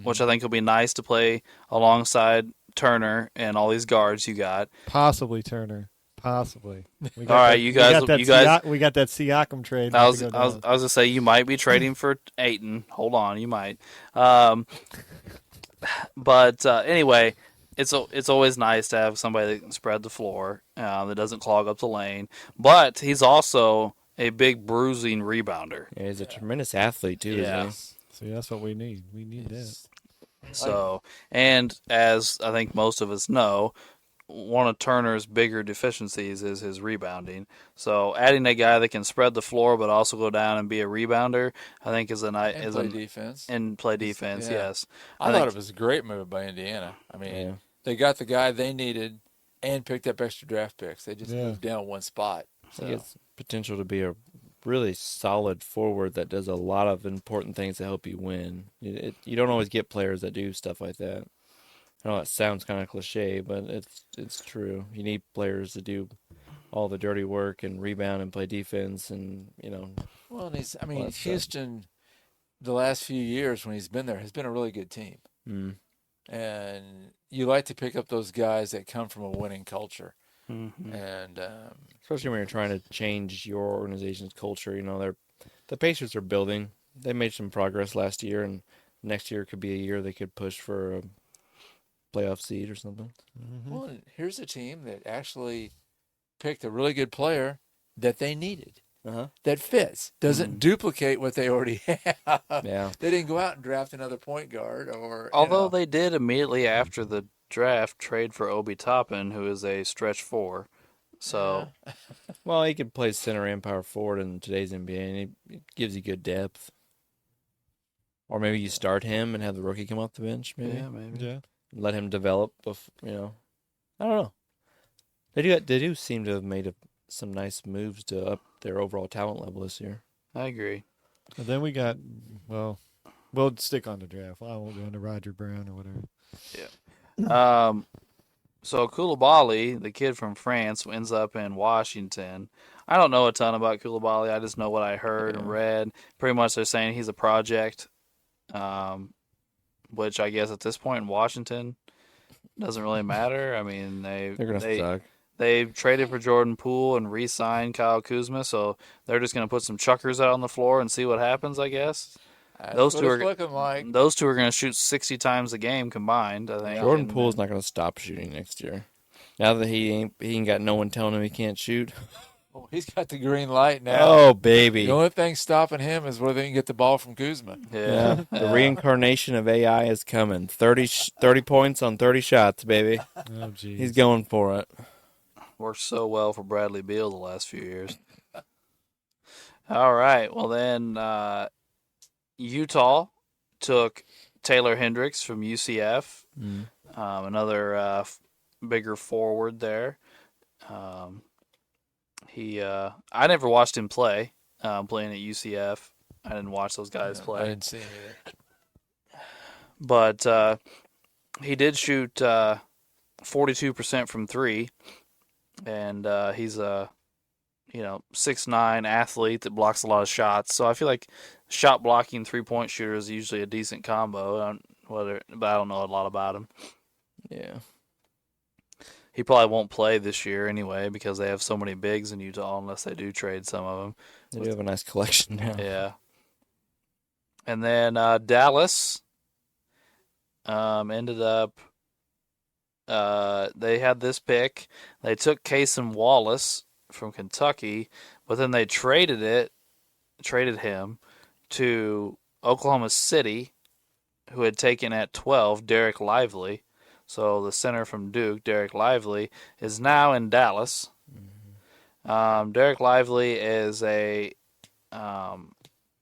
which I think will be nice to play alongside Turner and all these guards you got. Possibly Turner. Possibly. We All right, you guys. We got that Siakam trade. I was gonna say you might be trading for Ayton. Hold on, you might. But anyway, it's always nice to have somebody that can spread the floor that doesn't clog up the lane. But he's also a big bruising rebounder. Yeah, he's a tremendous athlete too. Yeah. Isn't See, that's what we need. We need that. So, and as I think most of us know, one of Turner's bigger deficiencies is his rebounding. So, adding a guy that can spread the floor but also go down and be a rebounder, I think is Defense. And play defense. Yeah. Yes, I think thought it was a great move by Indiana. I mean, Yeah. they got the guy they needed and picked up extra draft picks. They just moved down one spot. he? He has potential to be a really solid forward that does a lot of important things to help you win. You don't always get players that do stuff like that. I know that sounds kind of cliche, but it's true. You need players to do all the dirty work and rebound and play defense, and Well, and Well, that's Houston, the last few years when he's been there, has been a really good team. mm, And you like to pick up those guys that come from a winning culture. Mm-hmm. And especially when you're trying to change your organization's culture. The Pacers are building. They made some progress last year, and next year could be a year they could push for a playoff seed or something. well, and here's a team that actually picked a really good player that they needed. That fits, doesn't duplicate what they already have. Yeah. They didn't go out and draft another point guard, Although they did immediately after the draft trade for Obi Toppin, who is a stretch 4. So Well, he could play center and power forward in today's NBA, and it gives you good depth. Or maybe you start him and have the rookie come off the bench. Maybe yeah, maybe. Yeah. let him develop. I don't know. They do seem to have made some nice moves to up their overall talent level this year. I agree. And then we got, well, we'll stick on the draft. I won't go into Roger Brown or whatever. So Koulibaly, the kid from France, ends up in Washington. I don't know a ton about Koulibaly. I just know what I heard and read. Pretty much they're saying he's a project, which I guess at this point in Washington doesn't really matter. I mean, They're gonna suck. they traded for Jordan Poole and re-signed Kyle Kuzma, so they're just going to put some chuckers out on the floor and see what happens, I guess. That's Those what two it's are looking like. those two are going to shoot 60 times a game combined, I think. Jordan and, Poole's not going to stop shooting next year. Now that he ain't got no one telling him he can't shoot. Oh, he's got the green light now. Oh, baby. The only thing stopping him is whether he can get the ball from Kuzma. Yeah. The reincarnation of AI is coming. 30 points on 30 shots, baby. Oh, geez. He's going for it. Worked so well for Bradley Beal the last few years. All right. Well, then Utah took Taylor Hendricks from UCF, another bigger forward there. I never watched him play, playing at UCF. I didn't watch those guys I play. didn't see him either. But he did shoot 42% from three, and he's a 6'9" athlete that blocks a lot of shots. So I feel like shot blocking 3-point shooter is usually a decent combo. But I don't know a lot about him. Yeah. He probably won't play this year anyway because they have so many bigs in Utah unless they do trade some of them. They do have a nice collection now. Yeah. And then Dallas ended up they had this pick. They took Cason Wallace from Kentucky, but then they traded him to Oklahoma City, who had taken at 12 Derek Lively. So the center from Duke, Derek Lively, is now in Dallas. Derek Lively is a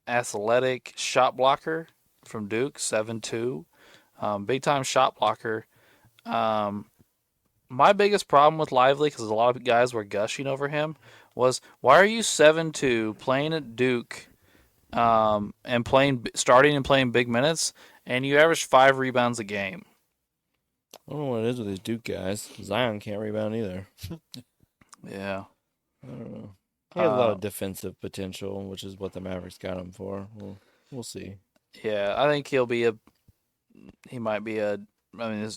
athletic shot blocker from Duke, 7'2", big time shot blocker. My biggest problem with Lively, because a lot of guys were gushing over him, was why are you 7'2", playing at Duke, and starting and playing big minutes, and you average 5 rebounds a game? I don't know what it is with these Duke guys. Zion can't rebound either. Yeah. I don't know. He has a lot of defensive potential, which is what the Mavericks got him for. We'll see. Yeah, I think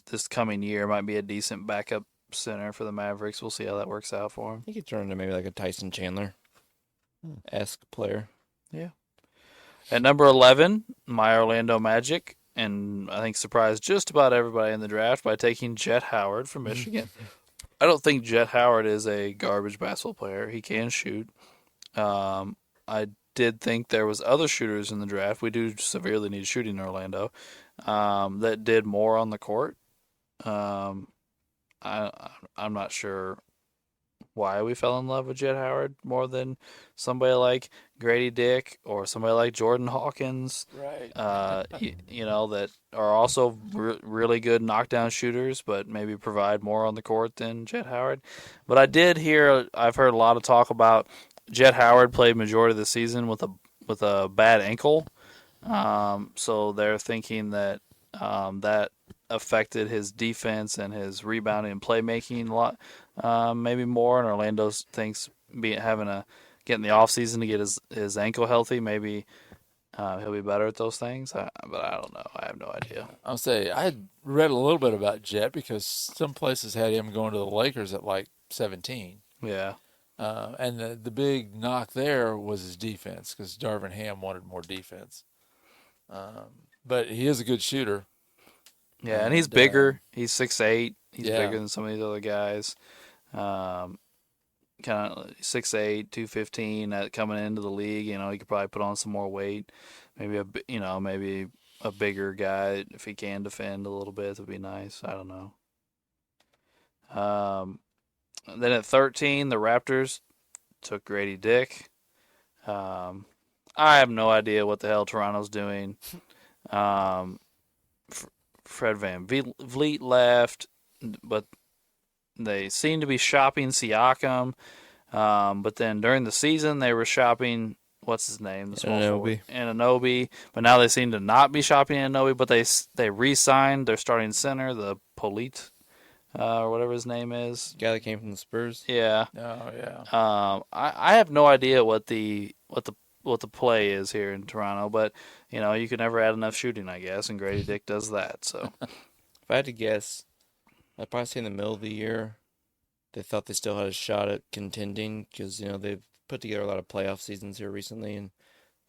this coming year might be a decent backup center for the Mavericks. We'll see how that works out for him. He could turn into maybe like a Tyson Chandler-esque player. Yeah. At number 11, my Orlando Magic, and I think surprised just about everybody in the draft by taking Jet Howard from Michigan. I don't think Jet Howard is a garbage basketball player. He can shoot. I did think there was other shooters in the draft. We do severely need shooting in Orlando, that did more on the court. I'm not sure why we fell in love with Jet Howard more than somebody like Grady Dick or somebody like Jordan Hawkins. Right. That are also really good knockdown shooters, but maybe provide more on the court than Jet Howard. But I've heard a lot of talk about Jet Howard played majority of the season with a bad ankle. So they're thinking that that affected his defense and his rebounding and playmaking a lot, maybe more. And Orlando thinks getting the offseason to get his ankle healthy, maybe he'll be better at those things. But I don't know. I have no idea. I'll say I had read a little bit about Jet because some places had him going to the Lakers at like 17. Yeah. And the big knock there was his defense because Darvin Ham wanted more defense. But he is a good shooter. Yeah, and he's bigger. He's 6'8". He's Yeah. bigger than some of these other guys. Kind of 6'8", 215 coming into the league. He could probably put on some more weight. Maybe a bigger guy if he can defend a little bit would be nice. I don't know. Then at 13, the Raptors took Grady Dick. I have no idea what the hell Toronto's doing. Fred Van Vliet left, but they seem to be shopping Siakam. But then during the season, they were shopping, what's his name? Anunoby. But now they seem to not be shopping Anunoby, but they re-signed their starting center, the Polite, or whatever his name is. Guy that came from the Spurs. Yeah. Oh, yeah. I have no idea what the play is here in Toronto, but you can never add enough shooting, I guess, and Grady Dick does that. So If I had to guess, I'd probably say in the middle of the year, they thought they still had a shot at contending because they've put together a lot of playoff seasons here recently, and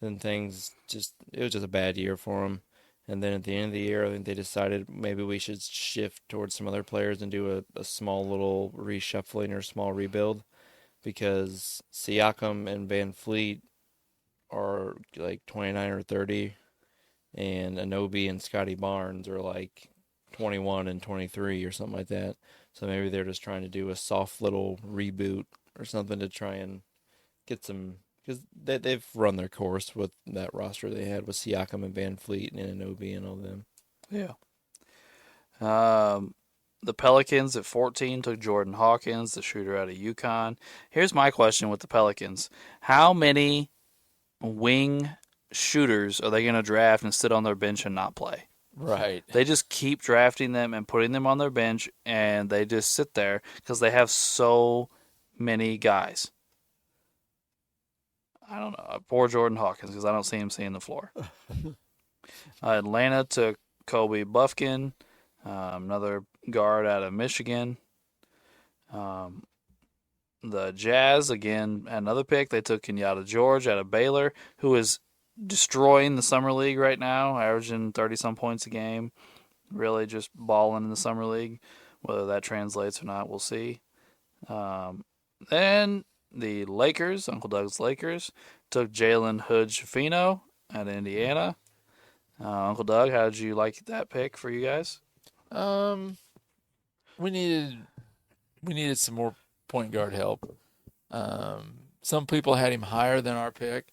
then it was just a bad year for them. And then at the end of the year, I think they decided maybe we should shift towards some other players and do a small little reshuffling or small rebuild because Siakam and Van Fleet are like 29 or 30, and Anobi and Scotty Barnes are like 21 and 23 or something like that. So maybe they're just trying to do a soft little reboot or something to try and get some because they've run their course with that roster they had with Siakam and Van Fleet and Anobi and all them. Yeah. The Pelicans at 14 took Jordan Hawkins, the shooter out of UConn. Here's my question with the Pelicans: how many wing shooters are they going to draft and sit on their bench and not play? Right. They just keep drafting them and putting them on their bench, and they just sit there because they have so many guys. I don't know. Poor Jordan Hawkins because I don't see him seeing the floor. Atlanta took Kobe Buffkin, another guard out of Michigan. The Jazz, again, had another pick. They took Kenyatta George out of Baylor, who is destroying the Summer League right now, averaging 30-some points a game. Really just balling in the Summer League. Whether that translates or not, we'll see. Then the Lakers, Uncle Doug's Lakers, took Jalen Hood-Schifino out of Indiana. Uncle Doug, how did you like that pick for you guys? We needed some more point guard help. Some people had him higher than our pick.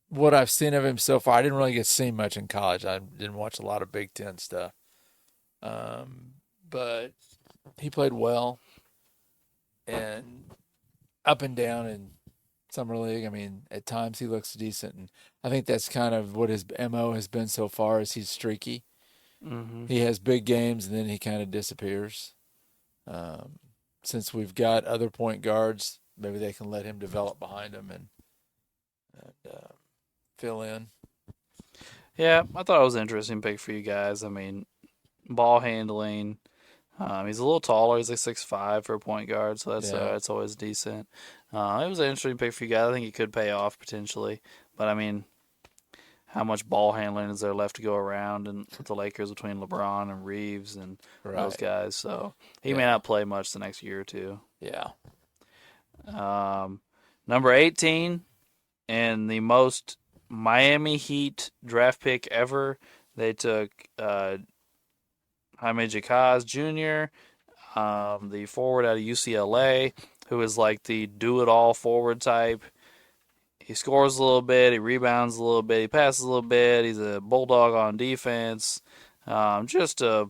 What I've seen of him so far, I didn't really get to see much in college. I didn't watch a lot of Big Ten stuff. But he played well and up and down in Summer League. I mean, at times he looks decent, and I think that's kind of what his MO has been so far. Is he's streaky. Mm-hmm. He has big games and then he kind of disappears. Since we've got other point guards, maybe they can let him develop behind him and fill in. Yeah, I thought it was an interesting pick for you guys. I mean, ball handling. He's a little taller. He's like 6'5" for a point guard, so that's always decent. It was an interesting pick for you guys. I think it could pay off potentially, but I mean, how much ball handling is there left to go around and with the Lakers between LeBron and Reeves and those guys? So he may not play much the next year or two. Yeah. Number 18 and the most Miami Heat draft pick ever. They took Jaime Jacaz Jr., the forward out of UCLA, who is like the do-it-all forward type. He scores a little bit, he rebounds a little bit, he passes a little bit. He's a bulldog on defense. Just a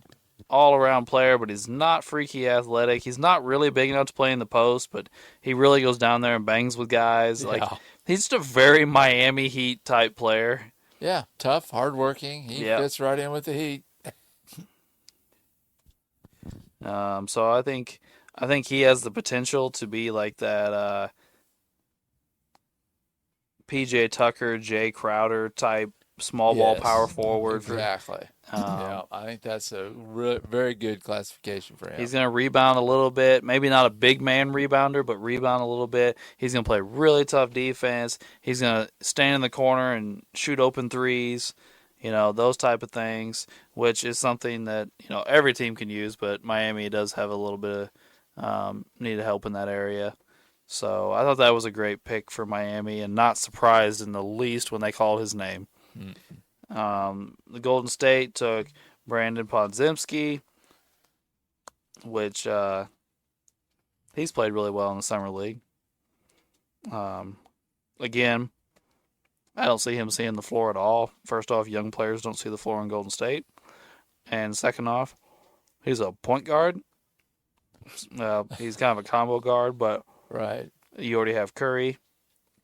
all-around player, but he's not freaky athletic. He's not really big enough to play in the post, but he really goes down there and bangs with guys. Yeah. Like he's just a very Miami Heat type player. Yeah, tough, hardworking. He fits right in with the Heat. So I think he has the potential to be like that PJ Tucker, Jay Crowder type small ball power forward. Exactly. I think that's a very good classification for him. He's going to rebound a little bit. Maybe not a big man rebounder, but rebound a little bit. He's going to play really tough defense. He's going to stand in the corner and shoot open threes. Those type of things, which is something that, every team can use, but Miami does have a little bit of need help in that area. So I thought that was a great pick for Miami and not surprised in the least when they called his name. The Golden State took Brandon Podziemski, which he's played really well in the Summer League. Again, I don't see him seeing the floor at all. First off, young players don't see the floor in Golden State. And second off, he's a point guard. He's kind of a combo guard, but you already have Curry,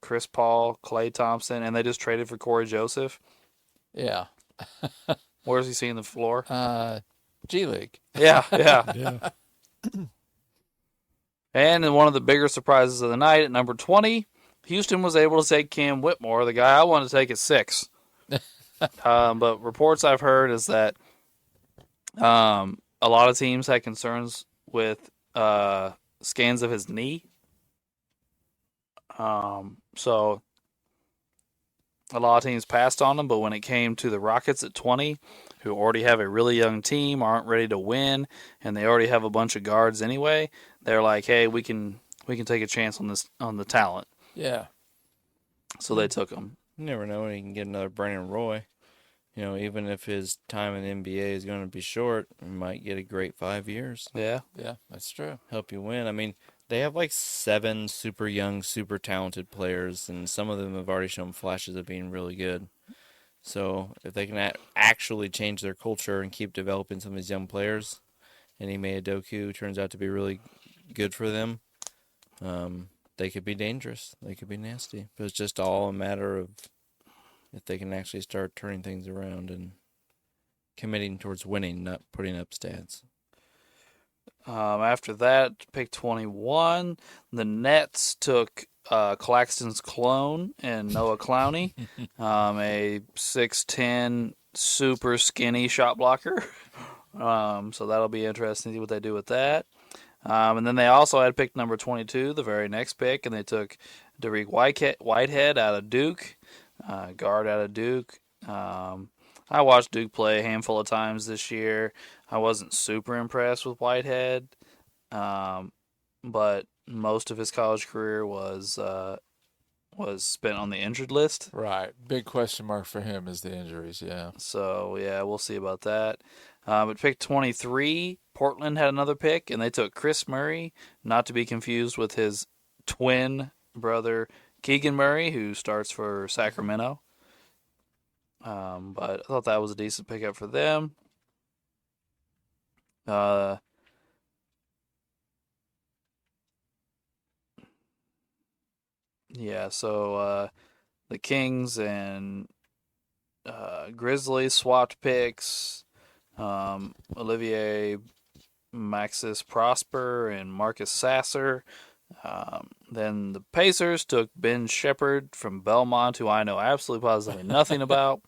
Chris Paul, Klay Thompson, and they just traded for Corey Joseph. Yeah. Where's he seeing the floor? G League. Yeah. Yeah. And then one of the bigger surprises of the night at number 20, Houston was able to take Cam Whitmore, the guy I wanted to take at 6. But reports I've heard is that a lot of teams had concerns with scans of his knee. So a lot of teams passed on him, but when it came to the Rockets at 20, who already have a really young team, aren't ready to win, and they already have a bunch of guards anyway, they're like, hey, we can take a chance on the talent. Yeah. So they took him. You never know when he can get another Brandon Roy. Even if his time in the NBA is going to be short, he might get a great 5 years. Yeah. Yeah, that's true. Help you win. I mean, they have like 7 super young, super talented players, and some of them have already shown flashes of being really good. So if they can actually change their culture and keep developing some of these young players, and Ime Udoka turns out to be really good for them, they could be dangerous. They could be nasty. But it's just all a matter of if they can actually start turning things around and committing towards winning, not putting up stats. After that, pick 21, the Nets took Claxton's clone and Noah Clowney, a 6'10", super skinny shot blocker. So that'll be interesting to see what they do with that. And then they also had pick number 22, the very next pick, and they took Derek Whitehead out of Duke, guard out of Duke. I watched Duke play a handful of times this year. I wasn't super impressed with Whitehead, but most of his college career was spent on the injured list. Right. Big question mark for him is the injuries, yeah. So, yeah, we'll see about that. At pick 23, Portland had another pick, and they took Chris Murray, not to be confused with his twin brother, Keegan Murray, who starts for Sacramento. But I thought that was a decent pickup for them. Yeah, so the Kings and Grizzlies swapped picks. Olivier Maxis Prosper and Marcus Sasser. Then the Pacers took Ben Shepherd from Belmont, who I know absolutely positively nothing about.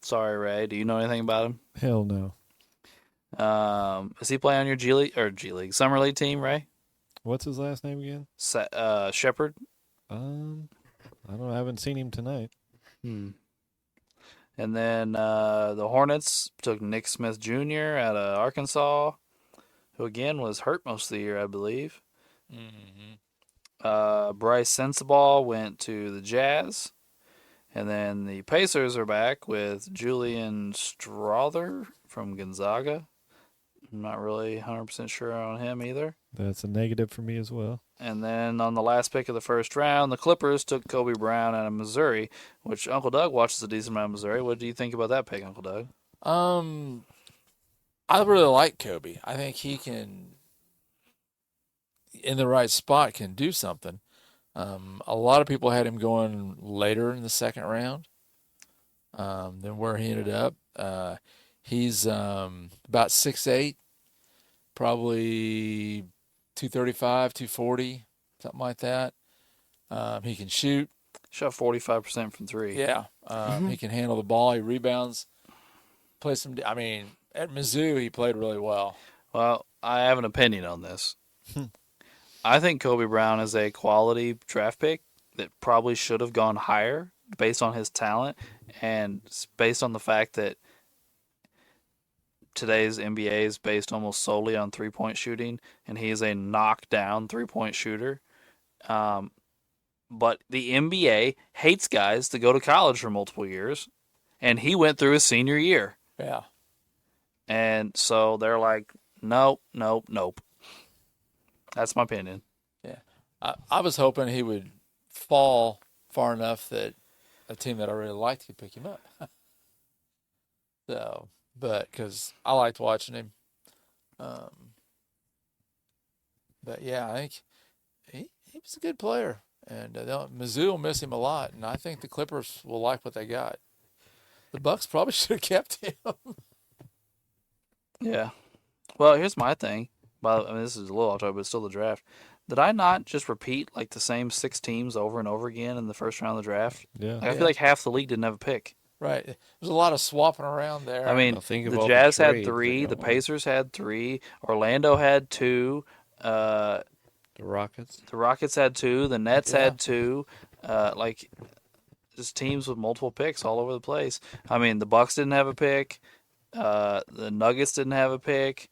Sorry, Ray. Do you know anything about him? Hell no. Does he play on your G League Summer League team, Ray? What's his last name again? Shepherd. I don't know. I haven't seen him tonight. And then the Hornets took Nick Smith Jr. out of Arkansas, who again was hurt most of the year, I believe. Bryce Sensabaugh went to the Jazz. And then the Pacers are back with Julian Strother from Gonzaga. I'm not really 100% sure on him either. That's a negative for me as well. And then on the last pick of the first round, the Clippers took Kobe Brown out of Missouri, which Uncle Doug watches a decent amount of Missouri. What do you think about that pick, Uncle Doug? I really like Kobe. I think he can, in the right spot, can do something. A lot of people had him going later in the second round than where he ended up. He's about 6'8", probably 235, 240, something like that. He can shoot. Shot 45% from three. Yeah. He can handle the ball. He rebounds. Play some. I mean, at Mizzou, he played really well. Well, I have an opinion on this. I think Kobe Brown is a quality draft pick that probably should have gone higher based on his talent and based on the fact that today's NBA is based almost solely on three-point shooting, and he is a knockdown three-point shooter. But the NBA hates guys that go to college for multiple years, and he went through his senior year. Yeah. And so they're like, nope, nope, nope. That's my opinion. Yeah. I was hoping he would fall far enough that a team that I really liked could pick him up. So, but because I liked watching him. But yeah, I think he was a good player. And Mizzou will miss him a lot. And I think the Clippers will like what they got. The Bucks probably should have kept him. Yeah. Well, here's my thing. Well, I mean, this is a little off topic, but it's still the draft. Did I not just repeat the same 6 teams over and over again in the first round of the draft? Yeah. I feel like half the league didn't have a pick. Right. There's a lot of swapping around there. I mean, Well, think of the all the Jazz had trades that 3, the go on. Pacers had 3, Orlando had 2, uh, The Rockets. the Rockets had 2, the Nets Yeah. had 2. Like just teams with multiple picks all over the place. I mean, the Bucks didn't have a pick. The Nuggets didn't have a pick.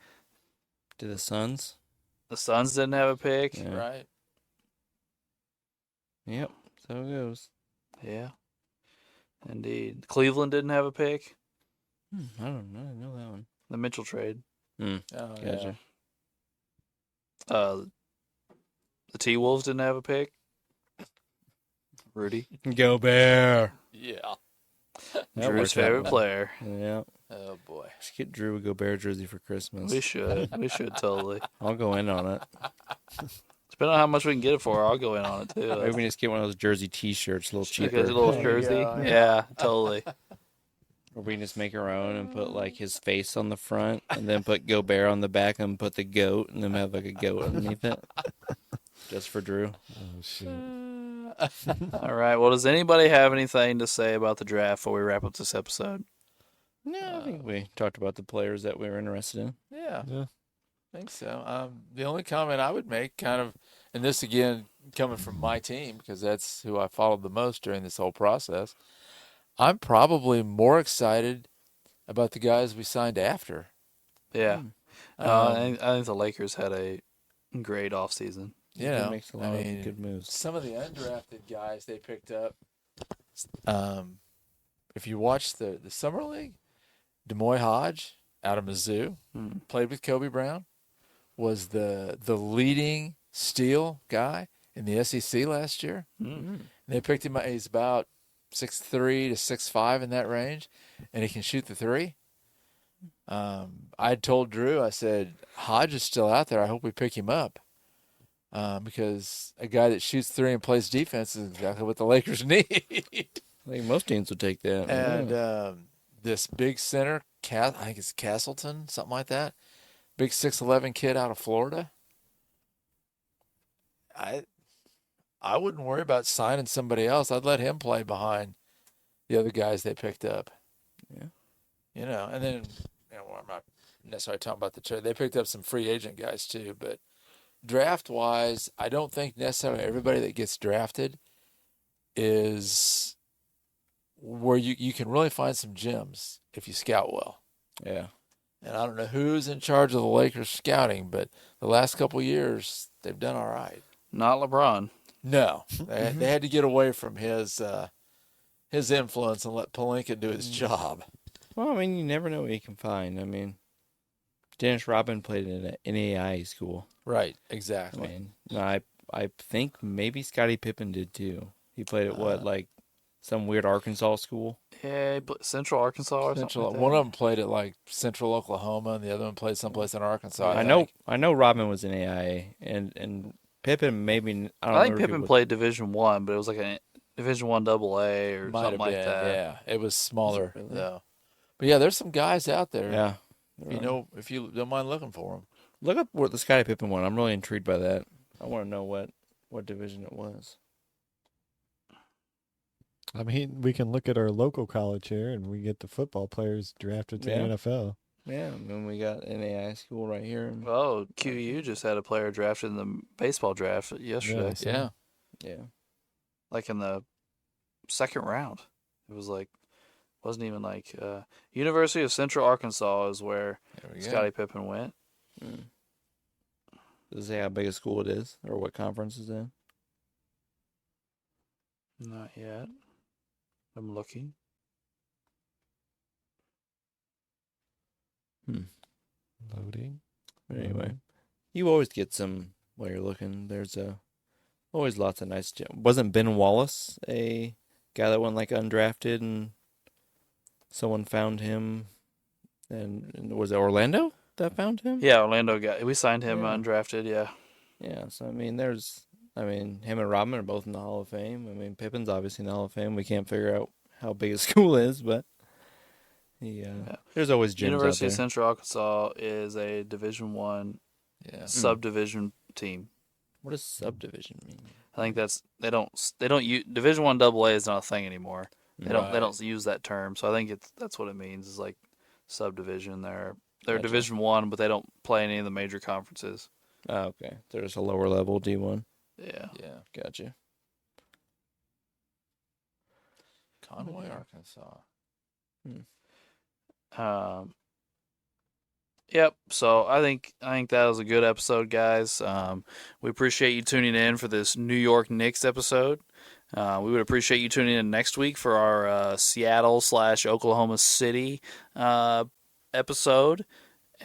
To the Suns. The Suns didn't have a pick. Yeah. Right. Yep. So it goes. Yeah, indeed. Cleveland didn't have a pick. I don't know. I didn't know that one. The Mitchell trade. Oh, Gotcha. The T Wolves didn't have a pick. Rudy, Go Bear. Yeah. That Drew's works out favorite well. player. Yeah. Oh boy. Just get Drew a Go Bear jersey for Christmas. We should. We should totally. I'll go in on it. Depending on how much we can get it for, I'll go in on it too. Maybe we can just get one of those jersey T-shirts, a little cheaper. Get a little There you jersey. go. Yeah, totally. Or we can just make our own and put like his face on the front, and then put Go Bear on the back, and put the goat, and then have like a goat underneath it, just for Drew. Oh shit. All right. Well, does anybody have anything to say about the draft before we wrap up this episode? No, I think we talked about the players that we were interested in. Yeah. Yeah. I think so. The only comment I would make, kind of, and this again coming from my team because that's who I followed the most during this whole process. I'm probably more excited about the guys we signed after. Yeah. Um, I think the Lakers had a great offseason. You He know, makes a lot I of mean, good moves. some of the undrafted guys they picked up. If you watch the summer league, Demoy Hodge out of Mizzou played with Kobe Brown, was the leading steal guy in the SEC last year. They picked him up. He's about 6'3" to 6'5" in that range, and he can shoot the three. I told Drew, I said, Hodge is still out there. I hope we pick him up. Because a guy that shoots three and plays defense is exactly what the Lakers need. I think most teams would take that. And this big center, I think it's Castleton, something like that, big 6'11" kid out of Florida. I wouldn't worry about signing somebody else. I'd let him play behind the other guys they picked up. Yeah. You know, and then I'm not necessarily talking about the trade. They picked up some free agent guys too, but draft-wise, I don't think necessarily everybody that gets drafted is where you can really find some gems if you scout well. Yeah. And I don't know who's in charge of the Lakers scouting, but the last couple of years, they've done all right. Not LeBron. No, they had to get away from his influence and let Pelinka do his job. Well, I mean, you never know what you can find. I mean, Dennis Rodman played in an NAIA school. Right, I exactly. mean, I think maybe Scottie Pippen did too. He played at like some weird Arkansas school. Yeah, Central Arkansas or Central, something like one that. of them played at like Central Oklahoma, and the other one played someplace in Arkansas. I know Rodman was in AIA, and Pippen maybe I don't know. I think Pippen played Division One, but it was like a Division One AA or Might something have like been, that. yeah. It was smaller really? though. But yeah, there's some guys out there. Yeah. If you don't mind looking for them. Look up what the Scottie Pippen one. I'm really intrigued by that. I want to know what division it was. I mean, we can look at our local college here, and we get the football players drafted to Yeah. the NFL. Yeah, and then we got NAIA school right here. And, Oh, QU just had a player drafted in the baseball draft yesterday. Yeah. yeah. Like in the second round. It was like, wasn't even like, University of Central Arkansas is where There we go. Scottie Pippen went. Mm. Does it say how big a school it is or what conference it's in? Not yet. I'm looking. Loading. But anyway, you always get some while you're looking. There's always lots of nice. Wasn't Ben Wallace a guy that went like undrafted and someone found him? And was it Orlando that found him? Yeah, Orlando got. We signed him Yeah. undrafted. Yeah. Yeah, so I mean, him and Rodman are both in the Hall of Fame. I mean, Pippen's obviously in the Hall of Fame. We can't figure out how big his school is, but there's always gyms University out of there. Central Arkansas is a Division One Yeah. subdivision team. What does subdivision mean? I think they don't use Division One AA is not a thing anymore. They Right. don't use that term. So I think that's what it means is like subdivision. They're Gotcha. Division 1, but they don't play any of the major conferences. Oh, okay. There's a lower level D1. Yeah. Yeah. Gotcha. Conway, Arkansas. Um, Yep. So I think that was a good episode, guys. We appreciate you tuning in for this New York Knicks episode. We would appreciate you tuning in next week for our Seattle/Oklahoma City episode,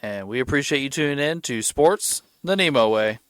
and we appreciate you tuning in to Sports the NEMO Way.